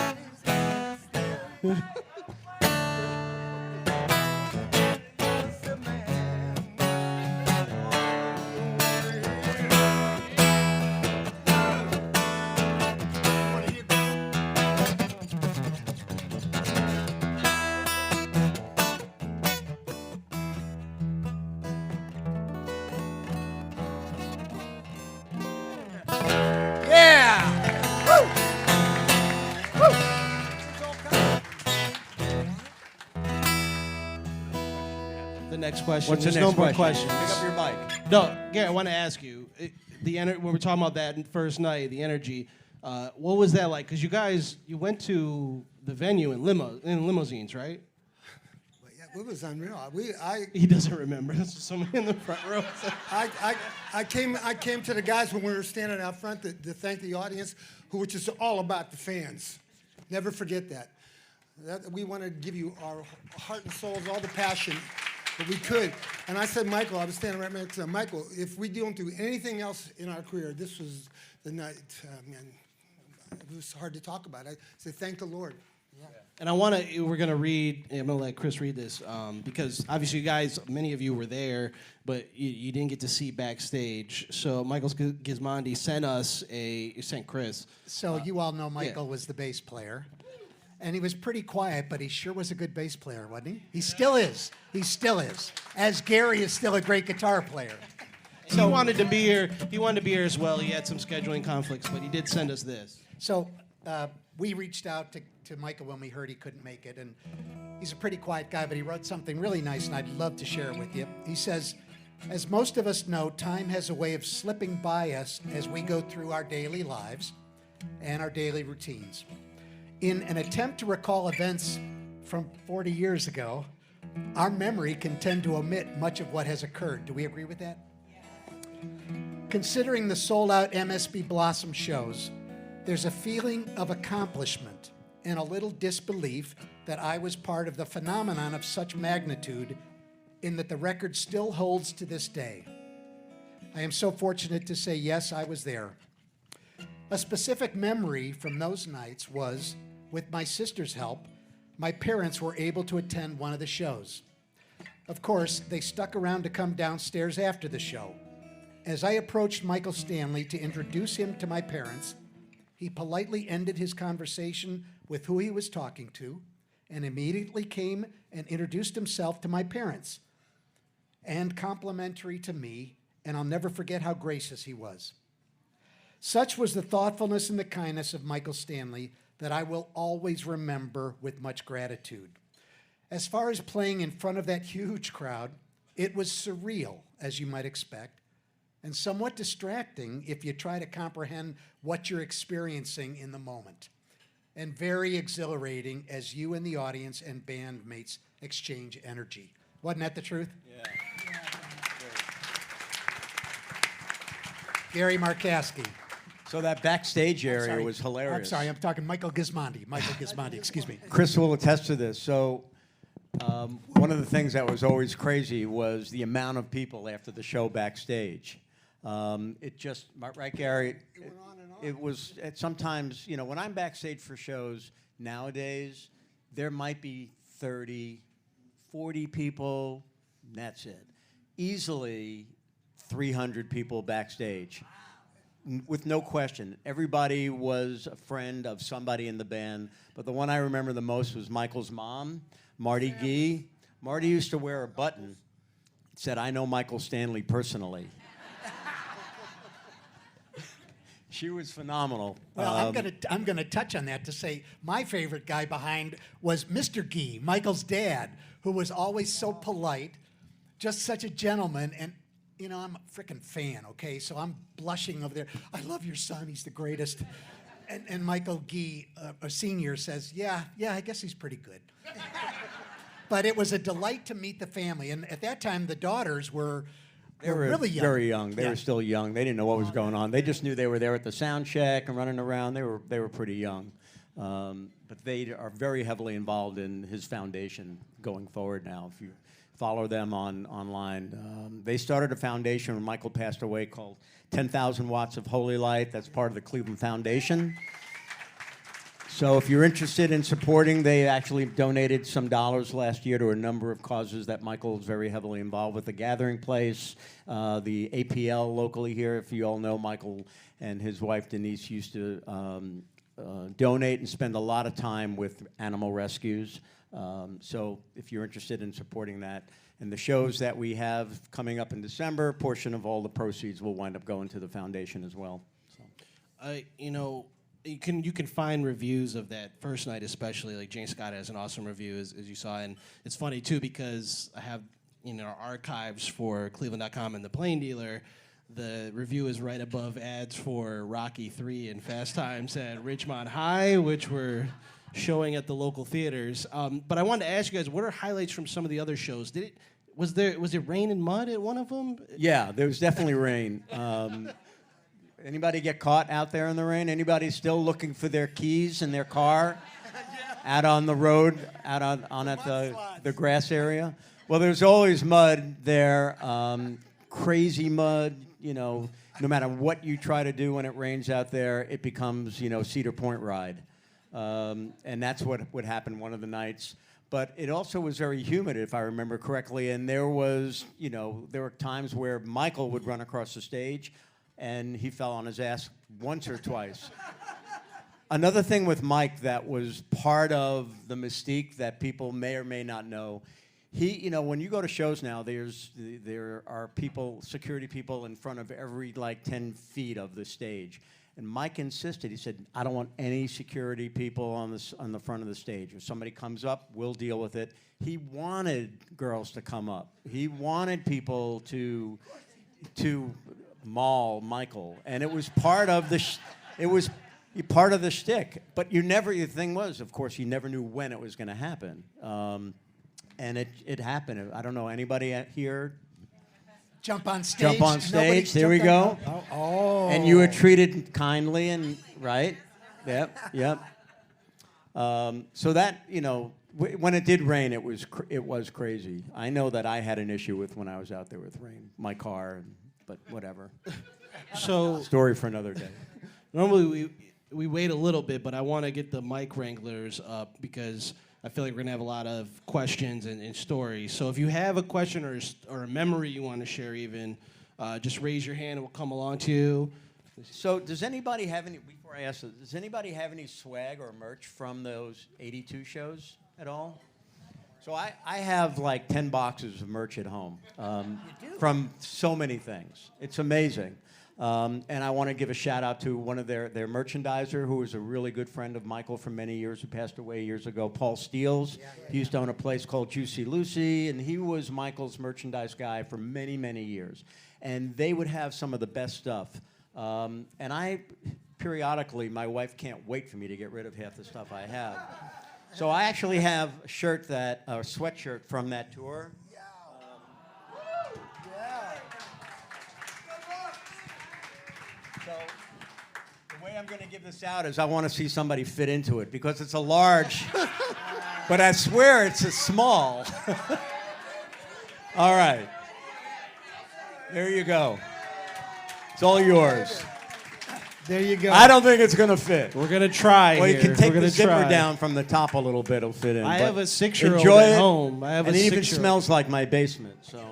The next question. What's the There's next no more question? questions. Pick up your mic. No, Gary, I want to ask you. When we're talking about that first night, the energy, what was that like? Because you went to the venue in limousines, right? Yeah, it was unreal. He doesn't remember. There's somebody in the front row. I came to the guys when we were standing out front to thank the audience, who were just all about the fans. Never forget that. We want to give you our heart and souls, all the passion that we could. And I said, Michael, I was standing right next to him, Michael, if we don't do anything else in our career, this was the night, man, it was hard to talk about. I said, thank the Lord. Yeah. And we're going to read, I'm going to let Chris read this, because obviously you guys, many of you were there, but you didn't get to see Backstage. So Michael Gismondi sent Chris. So you all know Michael was the bass player. And he was pretty quiet, but he sure was a good bass player, wasn't he? He still is. He still is. As Gary is still a great guitar player. So he wanted to be here. He wanted to be here as well. He had some scheduling conflicts, but he did send us this. So we reached out to Michael when we heard he couldn't make it. And he's a pretty quiet guy, but he wrote something really nice, and I'd love to share it with you. He says, as most of us know, time has a way of slipping by us as we go through our daily lives and our daily routines. In an attempt to recall events from 40 years ago, our memory can tend to omit much of what has occurred. Do we agree with that? Considering the sold-out MSB Blossom shows, there's a feeling of accomplishment and a little disbelief that I was part of the phenomenon of such magnitude in that the record still holds to this day. I am so fortunate to say, yes, I was there. A specific memory from those nights was, with my sister's help, my parents were able to attend one of the shows. Of course, they stuck around to come downstairs after the show. As I approached Michael Stanley to introduce him to my parents, he politely ended his conversation with who he was talking to and immediately came and introduced himself to my parents, and complimentary to me, and I'll never forget how gracious he was. Such was the thoughtfulness and the kindness of Michael Stanley that I will always remember with much gratitude. As far as playing in front of that huge crowd, it was surreal, as you might expect, and somewhat distracting if you try to comprehend what you're experiencing in the moment, and very exhilarating as you and the audience and bandmates exchange energy. Wasn't that the truth? Yeah. Gary-Markasky. So that backstage area Sorry. was hilarious. I'm sorry, I'm talking Michael Gismondi. Michael Gismondi, excuse me. Chris will attest to this. So one of the things that was always crazy was the amount of people after the show backstage. It just, right, Gary? It went on and on. It was, sometimes, when I'm backstage for shows nowadays, there might be 30, 40 people, and that's it. Easily 300 people backstage. With no question. Everybody was a friend of somebody in the band, but the one I remember the most was Michael's mom, Marty Gee. Marty used to wear a button that said, "I know Michael Stanley personally." She was phenomenal. Well, I'm gonna touch on that to say my favorite guy behind was Mr. Gee, Michael's dad, who was always so polite, just such a gentleman, and I'm a freaking fan, okay? So I'm blushing over there. I love your son. He's the greatest. And Michael Gee, a senior, says, yeah, I guess he's pretty good. But it was a delight to meet the family. And at that time, the daughters were really young. Very young. They were still young. They didn't know what was going on. They just knew they were there at the sound check and running around. They were pretty young. But they are very heavily involved in his foundation going forward now. If you follow them online. They started a foundation when Michael passed away called 10,000 Watts of Holy Light. That's part of the Cleveland Foundation. So if you're interested in supporting, they actually donated some dollars last year to a number of causes that Michael is very heavily involved with. The Gathering Place, the APL locally here. If you all know, Michael and his wife Denise used to donate and spend a lot of time with animal rescues. So if you're interested in supporting that, and the shows that we have coming up in December, a portion of all the proceeds will wind up going to the foundation as well. So. You can find reviews of that first night, especially. Like Jane Scott has an awesome review, as you saw, and it's funny too because I have our archives for cleveland.com and the Plain Dealer. The review is right above ads for Rocky 3 and Fast Times at Ridgemont High, which were showing at the local theaters. But I wanted to ask you guys, what are highlights from some of the other shows? Was there rain and mud at one of them? Yeah, there was definitely rain. Anybody get caught out there in the rain? Anybody still looking for their keys in their car? Out on the road, out on at the grass area? Well, there's always mud there, crazy mud. No matter what you try to do when it rains out there, it becomes, Cedar Point ride. And that's what would happen one of the nights. But it also was very humid, if I remember correctly. And there was, there were times where Michael would run across the stage, and he fell on his ass once or twice. Another thing with Mike that was part of the mystique that people may or may not know, when you go to shows now, there are security people in front of every 10 feet of the stage. And Mike insisted. He said, "I don't want any security people on the front of the stage. If somebody comes up, we'll deal with it." He wanted girls to come up. He wanted people to maul Michael, and it was part of the part of the shtick. But the thing was, of course, you never knew when it was going to happen, and it happened. I don't know anybody here. Jump on stage. Jump on stage. Nobody's There we go. Oh. And you were treated kindly and right. Yep. So that, when it did rain, it was crazy. I know that I had an issue with when I was out there with rain, my car, but whatever. So Story for another day. normally we wait a little bit, but I want to get the mic wranglers up because I feel like we're gonna have a lot of questions and stories. So if you have a question or a memory you want to share, even just raise your hand and we'll come along to you. So does anybody have any? Before I ask this, does anybody have any swag or merch from those '82 shows at all? So I have like 10 boxes of merch at home from so many things. It's amazing. And I want to give a shout out to one of their merchandiser who was a really good friend of Michael for many years, who passed away years ago, Paul Steels. He used to own a place called Juicy Lucy, and he was Michael's merchandise guy for many, many years. And they would have some of the best stuff. And I, periodically, my wife can't wait for me to get rid of half the stuff I have. So I actually have a sweatshirt from that tour. So the way I'm going to give this out is I want to see somebody fit into it because it's a large, but I swear it's a small. All right. There you go. It's all yours. There you go. I don't think it's going to fit. We're gonna try. Well, you here. can take We're the gonna zipper try. down from the top a little bit. It'll fit in. I but have a 6-year-old enjoy at it, home. I have and a it even 6-year-old. smells like my basement. So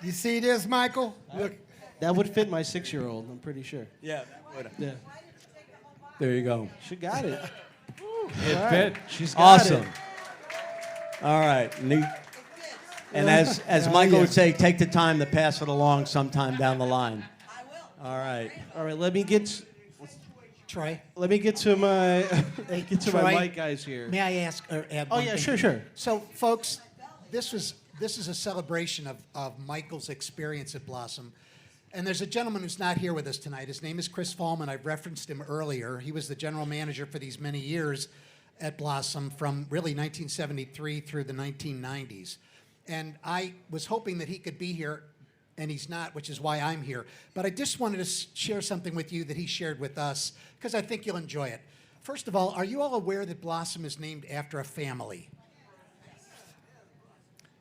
You see this, Michael? Look, That would fit my 6-year-old. I'm pretty sure. yeah. Yeah, There you go. she got it. It fit. She's got Awesome. it. All right. Neat. And as Michael would say, take the time to pass it along sometime down the line. I will. All right. All right, let me get Troy, to my Troy, my mic guys here. may I ask or add Oh one yeah, thing? sure. So, folks, this is a celebration of Michael's experience at Blossom. And there's a gentleman who's not here with us tonight. His name is Chris Fallman. I've referenced him earlier. He was the general manager for these many years at Blossom from really 1973 through the 1990s. And I was hoping that he could be here, and he's not, which is why I'm here. But I just wanted to share something with you that he shared with us, because I think you'll enjoy it. First of all, are you all aware that Blossom is named after a family?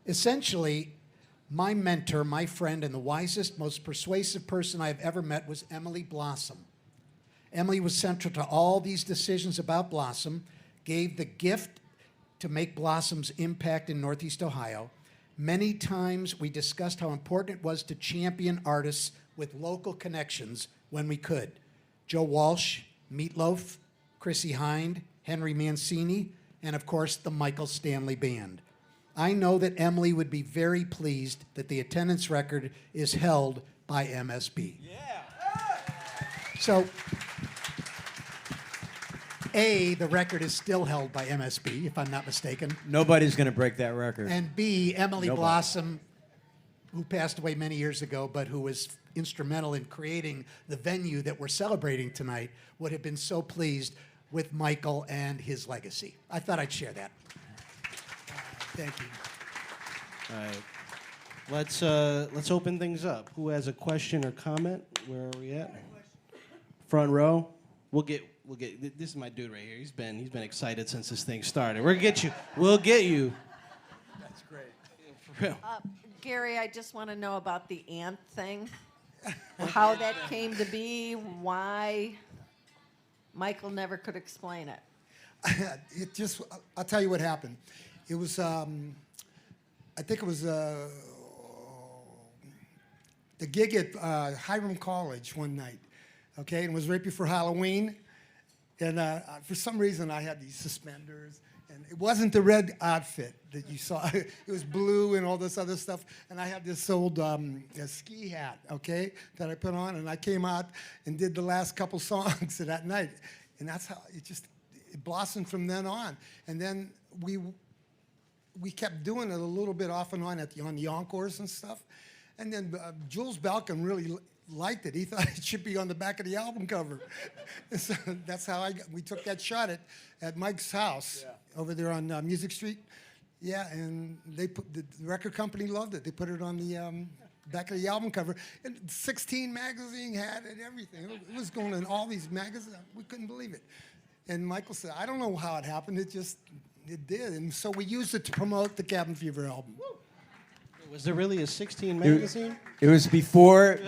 Essentially, my mentor, my friend, and the wisest, most persuasive person I've ever met was Emily Blossom. Emily was central to all these decisions about Blossom, gave the gift to make Blossom's impact in Northeast Ohio. Many times we discussed how important it was to champion artists with local connections when we could. Joe Walsh, Meatloaf, Chrissy Hind, Henry Mancini, and of course the Michael Stanley Band. I know that Emily would be very pleased that the attendance record is held by MSB. Yeah. So, A, the record is still held by MSB, if I'm not mistaken. Nobody's going to break that record. And B, Emily Nobody. Blossom, who passed away many years ago, but who was instrumental in creating the venue that we're celebrating tonight, would have been so pleased with Michael and his legacy. I thought I'd share that. thank you. All right, let's open things up. Who has a question or comment? Where are we at? Front row. We'll get. This is my dude right here. He's been excited since this thing started. We'll get you. We'll get you. That's great. For real. Gary, I just want to know about the ant thing. How that came to be, why Michael never could explain it. I'll tell you what happened. It was, I think it was the gig at Hiram College one night, okay? And it was right before Halloween. And for some reason, I had these suspenders. And it wasn't the red outfit that you saw. It was blue and all this other stuff. And I had this old ski hat, okay, that I put on. And I came out and did the last couple songs of that night. And that's how it blossomed from then on. And then we kept doing it a little bit off and on on the encores and stuff. And then Jules Balcom really liked it. He thought it should be on the back of the album cover. So that's how we took that shot at Mike's house over there on Music Street. Yeah, and the record company loved it. They put it on the back of the album cover. And 16 magazine had it, everything. It was going in all these magazines. We couldn't believe it. And Michael said, I don't know how it happened. It did. And so we used it to promote the Cabin Fever album. Was there really a 16 magazine? It was before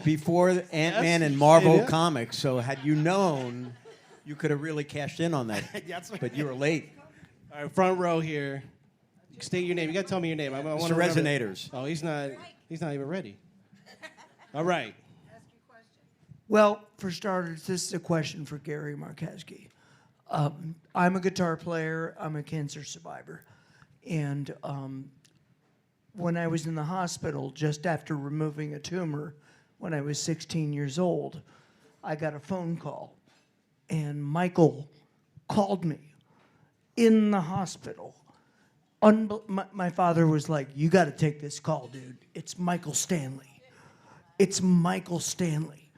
Ant-Man and Marvel Comics, so had you known, you could have really cashed in on that. But you were late. All right, front row here. State your name. You got to tell me your name. I want to remember. Resonators. Oh, he's not even ready. All right. Well, for starters, this is a question for Gary-Markasky. I'm a guitar player. I'm a cancer survivor. And when I was in the hospital, just after removing a tumor, when I was 16 years old, I got a phone call. And Michael called me in the hospital. My father was like, you got to take this call, dude. It's Michael Stanley. It's Michael Stanley.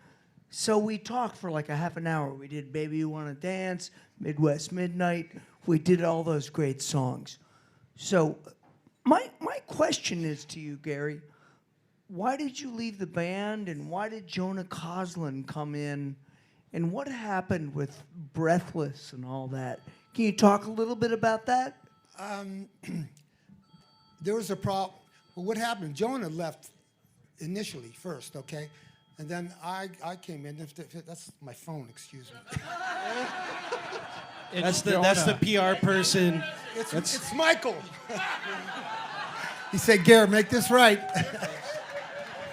So we talked for like a half an hour. We did Baby You Wanna Dance, Midwest Midnight. We did all those great songs. So my question is to you, Gary, why did you leave the band and why did Jonah Coslin come in? And what happened with Breathless and all that? Can you talk a little bit about that? There was a problem. Well, what happened? Jonah left initially first, okay? And then I came in. That's my phone, excuse me. That's the PR person. It's Michael. He said, Garrett, make this right.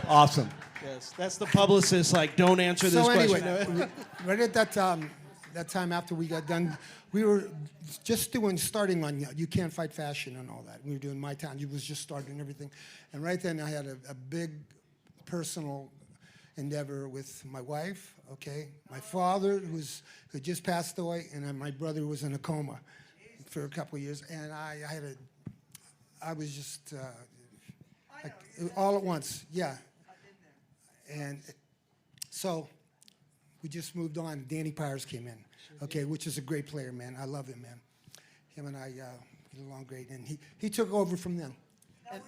Awesome. Yes, that's the publicist. Like, don't answer this So anyway, question. right at that time after we got done, we were just starting on You Can't Fight Fashion and all that. We were doing My Town. It was just starting and everything. And right then I had a big personal endeavor with my wife, okay, my father who had just passed away, and then my brother who was in a coma for a couple of years, and I was just like, all at once, yeah. And so we just moved on. Danny Pyers came in, okay, which is a great player, man. I love him, man. Him and I get along great, and he took over from them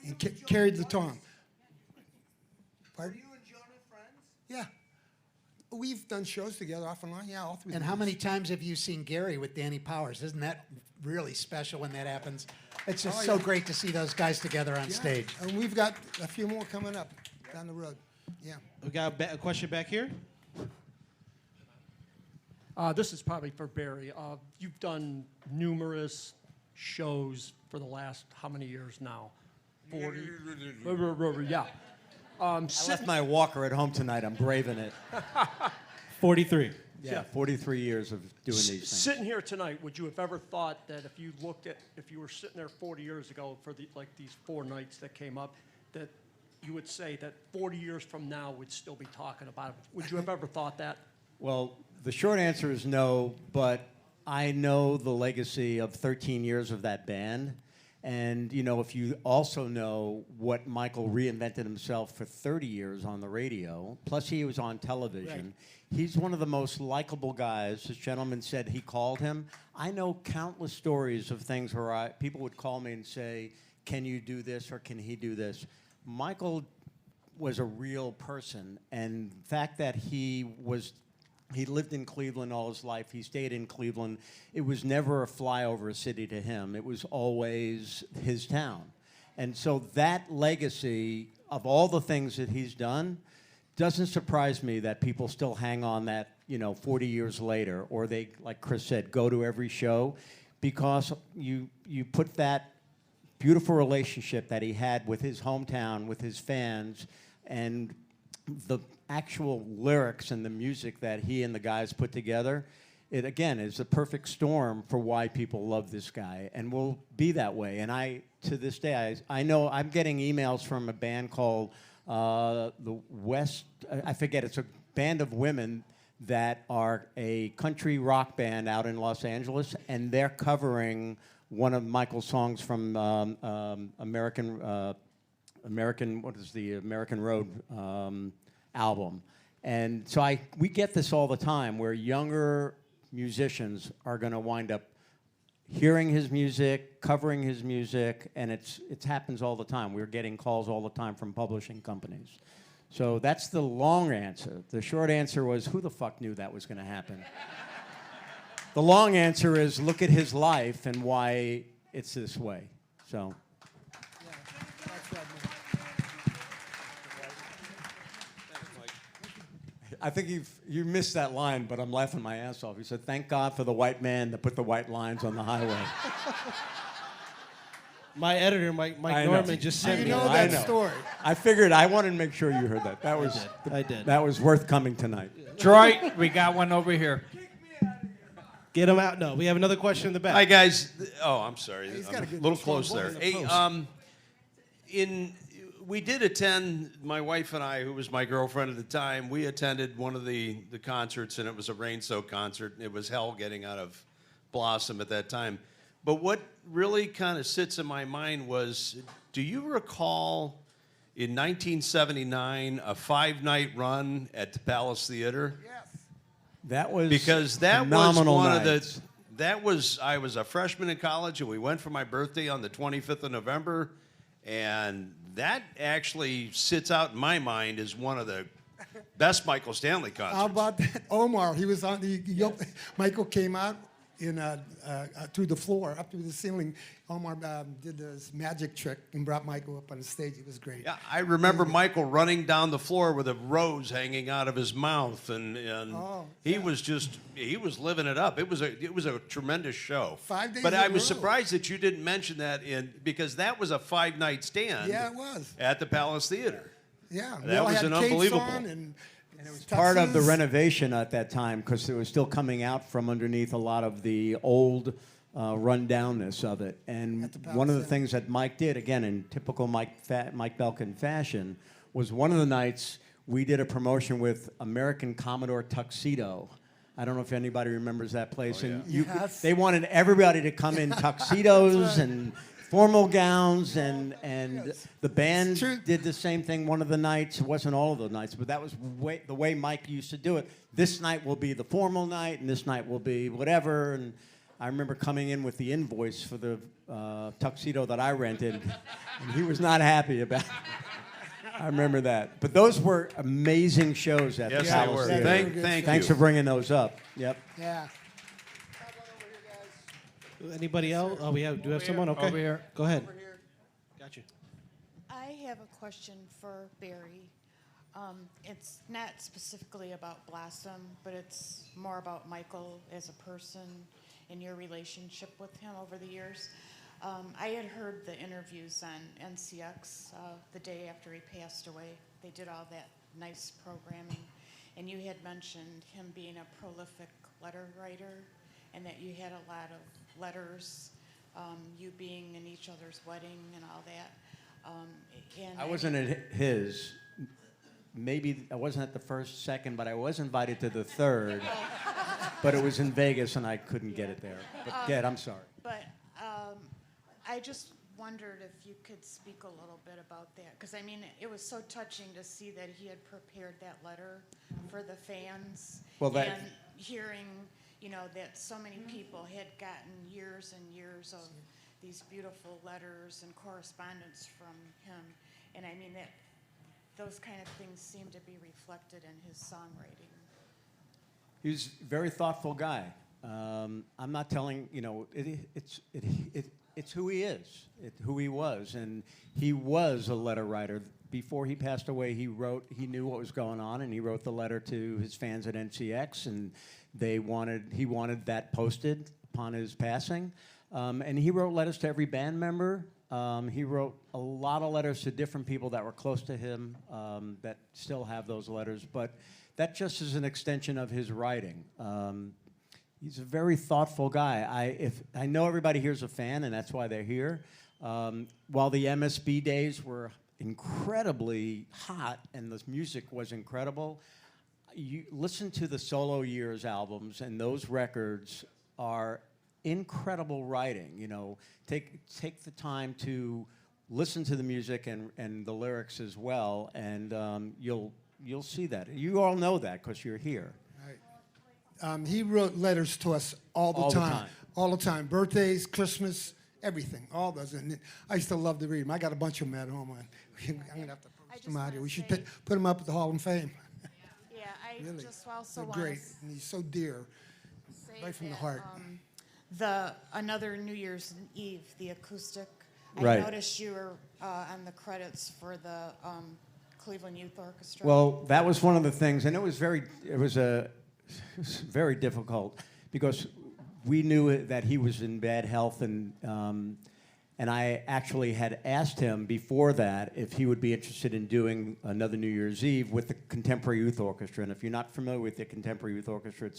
and carried the torch. Pardon? Yeah. We've done shows together off and on. Yeah, all three. And how many times have you seen Gary with Danny Powers? Isn't that really special when that happens? It's just so great to see those guys together on stage. And we've got a few more coming up down the road. Yeah. We got a question back here. This is probably for Barry. You've done numerous shows for the last how many years now? 40? Yeah. I left my walker at home tonight. I'm braving it. 43. Yeah, 43 years of doing these things. Sitting here tonight, would you have ever thought that if you were sitting there 40 years ago for these 4 nights that came up, that you would say that 40 years from now we'd still be talking about it? Would you have ever thought that? Well, the short answer is no, but I know the legacy of 13 years of that band. And, you know, if you also know what Michael reinvented himself for 30 years on the radio, plus he was on television, he's one of the most likable guys. This gentleman said he called him. I know countless stories of things where people would call me and say, can you do this or can he do this? Michael was a real person, and the fact that he lived in Cleveland all his life. He stayed in Cleveland. It was never a flyover city to him. It was always his town. And so that legacy of all the things that he's done doesn't surprise me that people still hang on that, 40 years later, or they, like Chris said, go to every show, because you put that beautiful relationship that he had with his hometown, with his fans, and the actual lyrics and the music that he and the guys put together, it again is a perfect storm for why people love this guy, and will be that way. And to this day, I know I'm getting emails from a band called the West, I forget, it's a band of women that are a country rock band out in Los Angeles, and they're covering one of Michael's songs from American, what is the American Road album. And so we get this all the time, where younger musicians are going to wind up hearing his music, covering his music, and it happens all the time. We're getting calls all the time from publishing companies. So that's the long answer. The short answer was, who the fuck knew that was going to happen? The long answer is look at his life and why it's this way. So. I think you missed that line, but I'm laughing my ass off. He said, "Thank God for the white man that put the white lines on the highway." My editor, Mike I know. Norman, just sent You me. know I that know. story. I figured I wanted to make sure you heard that. That was I did. That was worth coming tonight. Troy, we got one over here. Get him out. No, we have another question in the back. Hi guys. Oh, I'm sorry. He's I'm got a a good little strong close voice there. in the Hey, post. we did attend. My wife and I, who was my girlfriend at the time, we attended one of the concerts, and it was a rain-soaked concert. It was hell getting out of Blossom at that time. But what really kind of sits in my mind was, do you recall in 1979 a 5-night run at the Palace Theater? Yes. That was Because that was phenomenal one nights. of the. That was I was a freshman in college, and we went for my birthday on the 25th of November, and that actually sits out in my mind as one of the best Michael Stanley concerts. How about that? Omar, he was on Michael came out in through the floor, up through the ceiling. Omar did this magic trick and brought Michael up on the stage. It was great. Yeah, I remember Michael running down the floor with a rose hanging out of his mouth, and he was living it up. It was a tremendous show. 5 days But in I a was row. surprised that you didn't mention that because that was a 5-night stand. Yeah, it was. At the Palace Theater. Yeah, we That all was had an capes unbelievable. on and it was part of the tuxes. renovation at that time because it was still coming out from underneath a lot of the old rundownness of it. And At the one of the Palace things that Mike did, again, in typical Mike Belkin fashion, was one of the nights we did a promotion with American Commodore Tuxedo. I don't know if anybody remembers that place. And Yes. they wanted everybody to come in tuxedos and formal gowns, and the band true. did the same thing one of the nights. It wasn't all of the nights, but that was the way Mike used to do it. This night will be the formal night, and this night will be whatever. And I remember coming in with the invoice for the tuxedo that I rented, and he was not happy about it. I remember that. But those were amazing shows at the Yes, they Palace were. Theater. Thank Thanks you. for bringing those up. Yep. Yeah. Anybody else? Oh, do we have someone? Okay. Over here. Go ahead. Got you. I have a question for Barry. It's not specifically about Blossom, but it's more about Michael as a person and your relationship with him over the years. I had heard the interviews on NCX the day after he passed away. They did all that nice programming, and you had mentioned him being a prolific letter writer, and that you had a lot of letters, you being in each other's wedding and all that. And I wasn't at his. Maybe I wasn't at the first, second, but I was invited to the third. But it was in Vegas, and I couldn't get it there. But Ged, I'm sorry. But I just wondered if you could speak a little bit about that, because I mean, it was so touching to see that he had prepared that letter for the fans, Well, and hearing, that so many people had gotten years and years of these beautiful letters and correspondence from him, and I mean that those kind of things seem to be reflected in his songwriting. He's a very thoughtful guy. I'm not telling, it's who he is, who he was. And he was a letter writer. Before he passed away, he knew what was going on, and he wrote the letter to his fans at NCX, and he wanted that posted upon his passing. And he wrote letters to every band member. He wrote a lot of letters to different people that were close to him that still have those letters. But that just is an extension of his writing. He's a very thoughtful guy. I know everybody here's a fan, and that's why they're here. While the MSB days were incredibly hot and the music was incredible, you listen to the Solo Years albums, and those records are incredible writing. Take the time to listen to the music and the lyrics as well, and you'll see that. You all know that because you're here. He wrote letters to us all the time. All the time. Birthdays, Christmas, everything. All those. And I used to love to read them. I got a bunch of them at home. I'm going to have to post them out here. We should put them up at the Hall of Fame. Yeah, I Really. just also They're want great. to And he's so dear. say say Right from the that, heart. Another New Year's Eve, the acoustic. Right. I noticed you were on the credits for the Cleveland Youth Orchestra. Well, that was one of the things, and it was very difficult because we knew that he was in bad health, and I actually had asked him before that if he would be interested in doing another New Year's Eve with the Contemporary Youth Orchestra. And if you're not familiar with the Contemporary Youth Orchestra,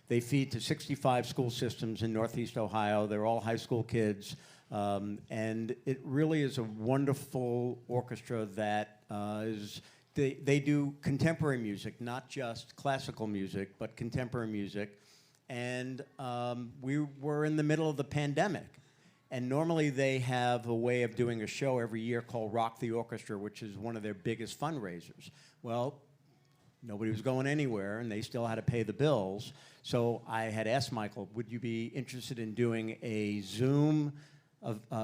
they feed to 65 school systems in Northeast Ohio. They're all high school kids. And it really is a wonderful orchestra that they do contemporary music, not just classical music, but contemporary music. And we were in the middle of the pandemic. And normally they have a way of doing a show every year called Rock the Orchestra, which is one of their biggest fundraisers. Well, nobody was going anywhere, and they still had to pay the bills. So I had asked Michael, would you be interested in doing a Zoom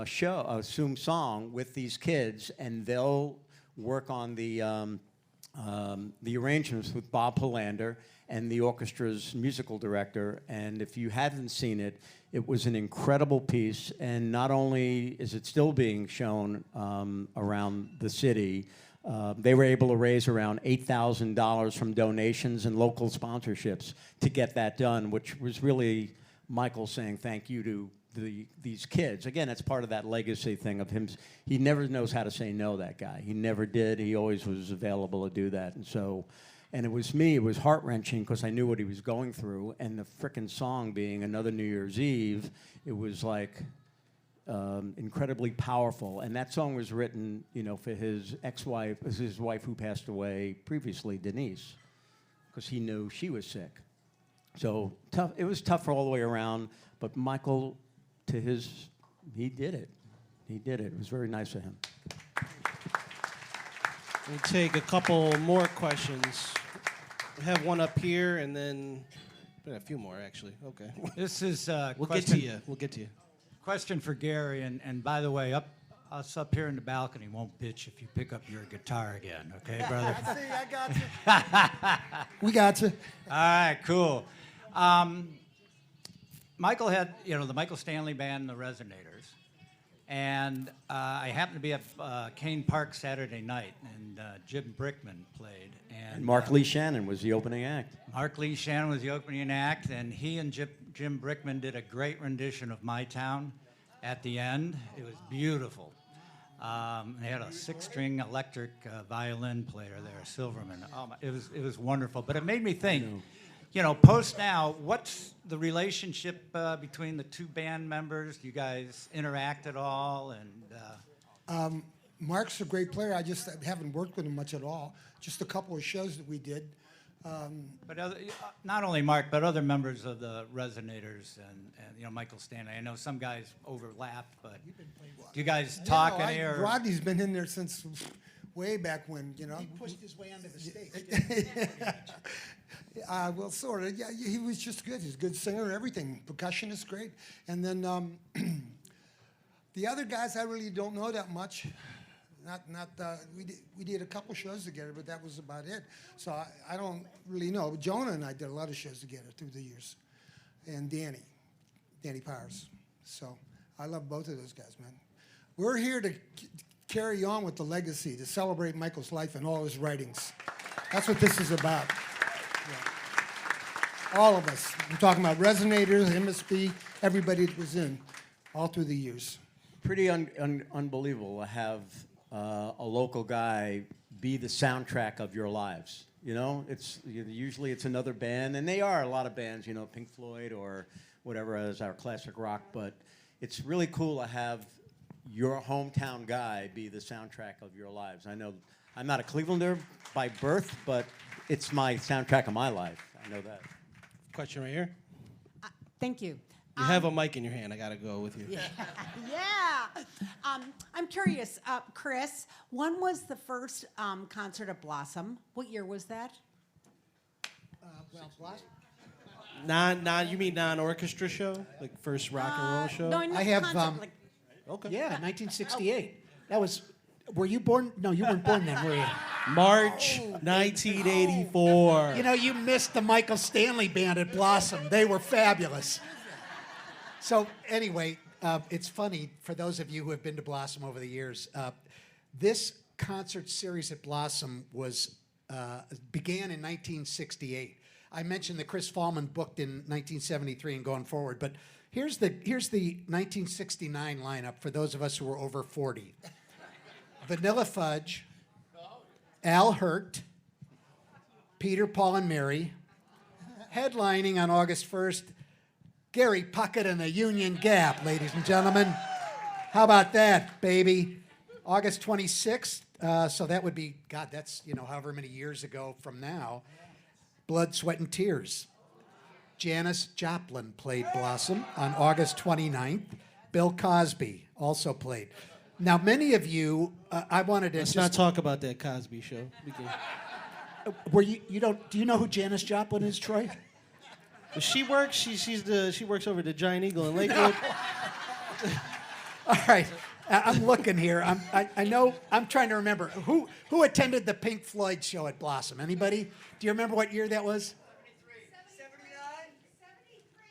show, a Zoom song with these kids, and they'll work on the arrangements with Bob Palander and the orchestra's musical director. And if you haven't seen it, it was an incredible piece. And not only is it still being shown around the city, they were able to raise around $8,000 from donations and local sponsorships to get that done, which was really Michael saying thank you to these kids. Again, it's part of that legacy thing of him. He never knows how to say no, that guy. He never did. He always was available to do that. And it was heart-wrenching because I knew what he was going through. And the frickin' song being Another New Year's Eve, it was like incredibly powerful. And that song was written, for his ex-wife, his wife who passed away previously, Denise, because he knew she was sick. So tough. It was tough all the way around. But Michael, he did it. He did it. It was very nice of him. We'll take a couple more questions. We have one up here, and then a few more, actually. Okay. This is We'll get to you. We'll get to you. Question for Gary, and by the way, us up here in the balcony won't bitch if you pick up your guitar again, okay, brother? I got you. We got you. All right, cool. Michael had, the Michael Stanley Band and the Resonators, and I happened to be at Kane Park Saturday night, and Jim Brickman played. And Mark Lee Shannon was the opening act. Mark Lee Shannon was the opening act, and he and Jim Brickman did a great rendition of My Town at the end. It was beautiful. They had a 6-string electric violin player there, Silverman. It was wonderful. But it made me think, post now, what's the relationship between the two band members? Do you guys interact at all? And Mark's a great player. I just haven't worked with him much at all. Just a couple of shows that we did. But not only Mark, but other members of the Resonators and Michael Stanley. I know some guys overlap, but do you guys talk any? Or Rodney's been in there since way back when, He pushed his way onto the stage. Well, sort of. Yeah, he was just good. He's a good singer, everything. Percussionist, great. And then the other guys, I really don't know that much. We did a couple shows together, but that was about it. So I don't really know. Jonah and I did a lot of shows together through the years, and Danny Powers. So I love both of those guys, man. We're here to carry on with the legacy, to celebrate Michael's life and all his writings. That's what this is about. Yeah. All of us. I'm talking about Resonators, MSP, everybody that was in all through the years. Pretty unbelievable to have a local guy be the soundtrack of your lives. Usually it's another band, and they are a lot of bands, Pink Floyd or whatever as our classic rock, but it's really cool to have your hometown guy be the soundtrack of your lives. I know I'm not a Clevelander by birth, but it's my soundtrack of my life. I know that. Question right here. Thank you. You have a mic in your hand. I got to go with you. Yeah. I'm curious, Chris, when was the first concert of Blossom? What year was that? You mean non-orchestra show? Like first rock and roll show? No, in I the have, concept, Okay. Yeah, 1968. That was Were you born? No, you weren't born then, were you? March 1984. You know, you missed the Michael Stanley Band at Blossom. They were fabulous. So anyway, it's funny, for those of you who have been to Blossom over the years, this concert series at Blossom began in 1968. I mentioned that Chris Fallman booked in 1973 and going forward, but here's the 1969 lineup for those of us who were over 40. Vanilla Fudge, Al Hirt, Peter, Paul, and Mary. Headlining on August 1st, Gary Puckett and the Union Gap, ladies and gentlemen. How about that, baby? August 26th, so that would be, God, that's, however many years ago from now. Blood, Sweat, and Tears. Janis Joplin played Blossom on August 29th. Bill Cosby also played. Now, many of you, I wanted to Let's not talk about that Cosby show. Were do you know who Janis Joplin is, Troy? She works. She works over at the Giant Eagle in Lakewood. All right, I'm looking here. I know. I'm trying to remember who attended the Pink Floyd show at Blossom. Anybody? Do you remember what year that was?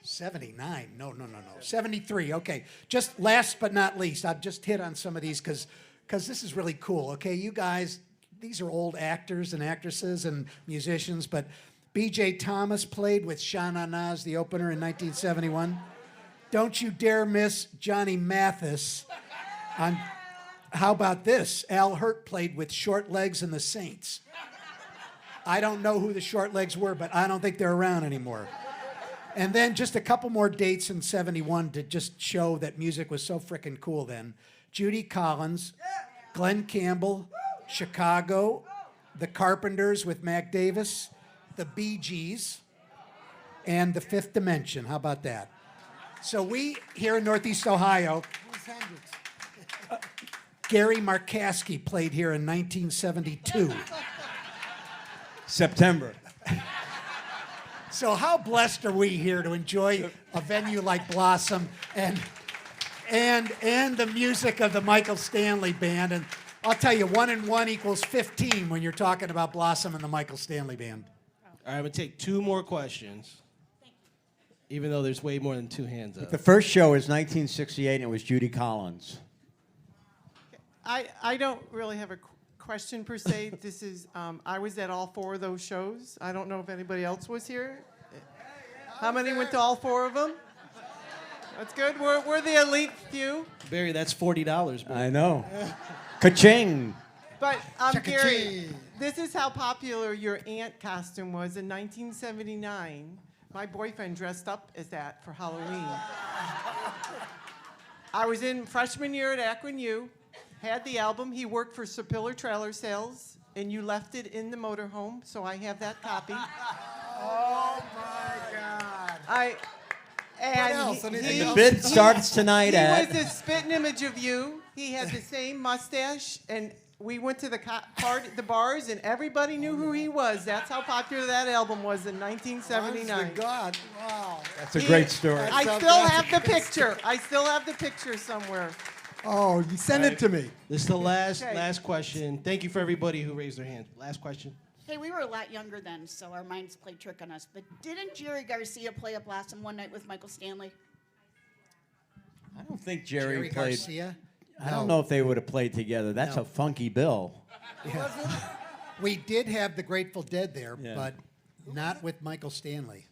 79? No. 73, okay. Just last but not least, I've just hit on some of these because this is really cool, okay? You guys, these are old actors and actresses and musicians, but B.J. Thomas played with Sha Na Na's the opener in 1971. Don't you dare miss Johnny Mathis on, how about this? Al Hirt played with Short Legs and the Saints. I don't know who the Short Legs were, but I don't think they're around anymore. And then just a couple more dates in 71 to just show that music was so frickin' cool then. Judy Collins, Glenn Campbell, Chicago, the Carpenters with Mac Davis, the Bee Gees, and the Fifth Dimension. How about that? So we, here in Northeast Ohio, Gary Markasky played here in 1972. September. So how blessed are we here to enjoy a venue like Blossom and the music of the Michael Stanley Band? And I'll tell you, 1 and 1 equals 15 when you're talking about Blossom and the Michael Stanley Band. All right, I'm going to take 2 more questions, even though there's way more than 2 hands up. The first show is 1968, and it was Judy Collins. I don't really have a question per se. This is, I was at all 4 of those shows. I don't know if anybody else was here. How many went to all 4 of them? That's good. We're the elite few. Barry, that's $40, bro. I know. Ka-ching! But Gary, this is how popular your ant costume was in 1979. My boyfriend dressed up as that for Halloween. I was in freshman year at Akron U, had the album. He worked for Supiller Trailer Sales, and you left it in the motorhome, so I have that copy. Oh my God! And else? Anything The bid starts tonight He was a spitting image of you. He had the same mustache, and we went to the bars, and everybody knew who he was. That's how popular that album was in 1979. Honest to God, wow. That's a great story. I still have the picture. I still have the picture somewhere. Oh, you send it to me. This is the last question. Thank you for everybody who raised their hands. Last question. Hey, we were a lot younger then, so our minds played trick on us. But didn't Jerry Garcia play at Blossom one night with Michael Stanley? I don't think Jerry played. Garcia? I don't know if they would have played together. That's a funky bill. Yeah. We did have the Grateful Dead there, Yeah. but not with Michael Stanley.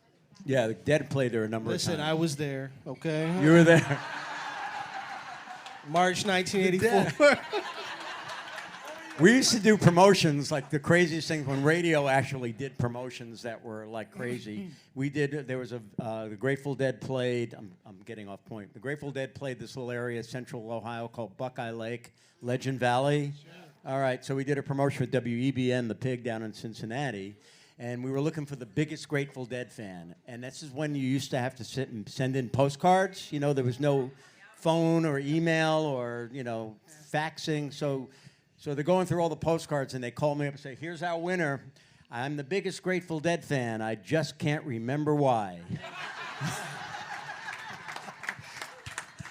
Yeah, the Dead played there a number of Listen, times. I was there, okay? You were there. March 1984. We used to do promotions, like the craziest thing when radio actually did promotions that were like crazy. We did, there was the Grateful Dead played, I'm getting off point. The Grateful Dead played this little area, central Ohio, called Buckeye Lake, Legend Valley. All right, so we did a promotion with WEBN, The Pig, down in Cincinnati. And we were looking for the biggest Grateful Dead fan. And this is when you used to have to sit and send in postcards. You know, there was no phone or email or, faxing. So they're going through all the postcards, and they call me up and say, here's our winner. I'm the biggest Grateful Dead fan. I just can't remember why.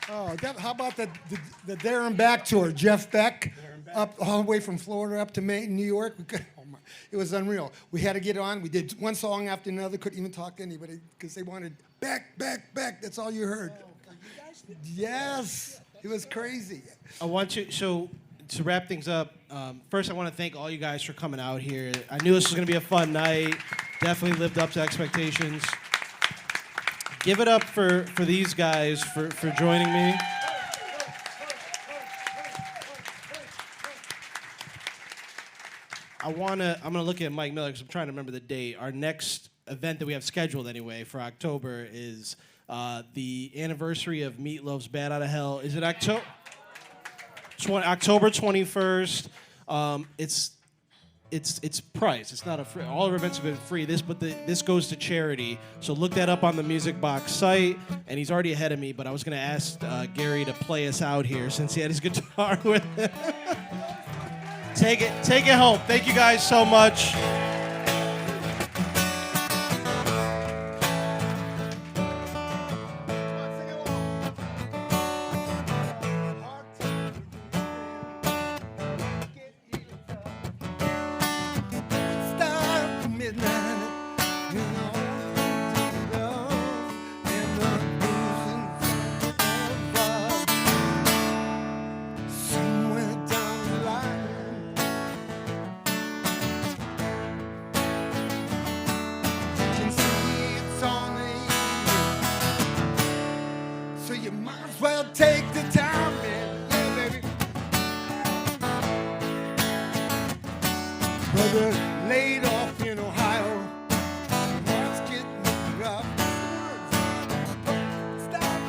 Oh, how about the There and Back tour? Jeff Beck up all the way from Florida up to Maine, New York. It was unreal. We had to get on. We did one song after another. Couldn't even talk to anybody because they wanted back, back, back. That's all you heard. Yes, it was crazy. I want you, so to wrap things up, first I want to thank all you guys for coming out here. I knew this was going to be a fun night. Definitely lived up to expectations. Give it up for these guys for joining me. I'm gonna look at Mike Miller because I'm trying to remember the date. Our next event that we have scheduled anyway for October is the anniversary of Meatloaf's "Bad Out of Hell." Is it October 21st? It's priced. It's not a free. All of our events have been free. This goes to charity. So look that up on the Music Box site. And he's already ahead of me, but I was gonna ask Gary to play us out here since he had his guitar with him. Take it home. Thank you guys so much. Laid off in Ohio. It's getting rough. Stop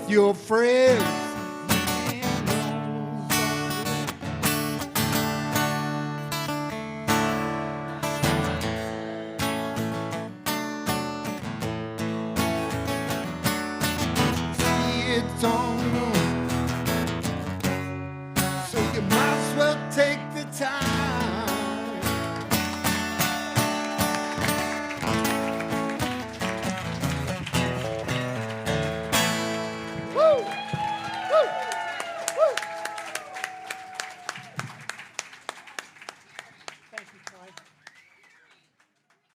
your friends.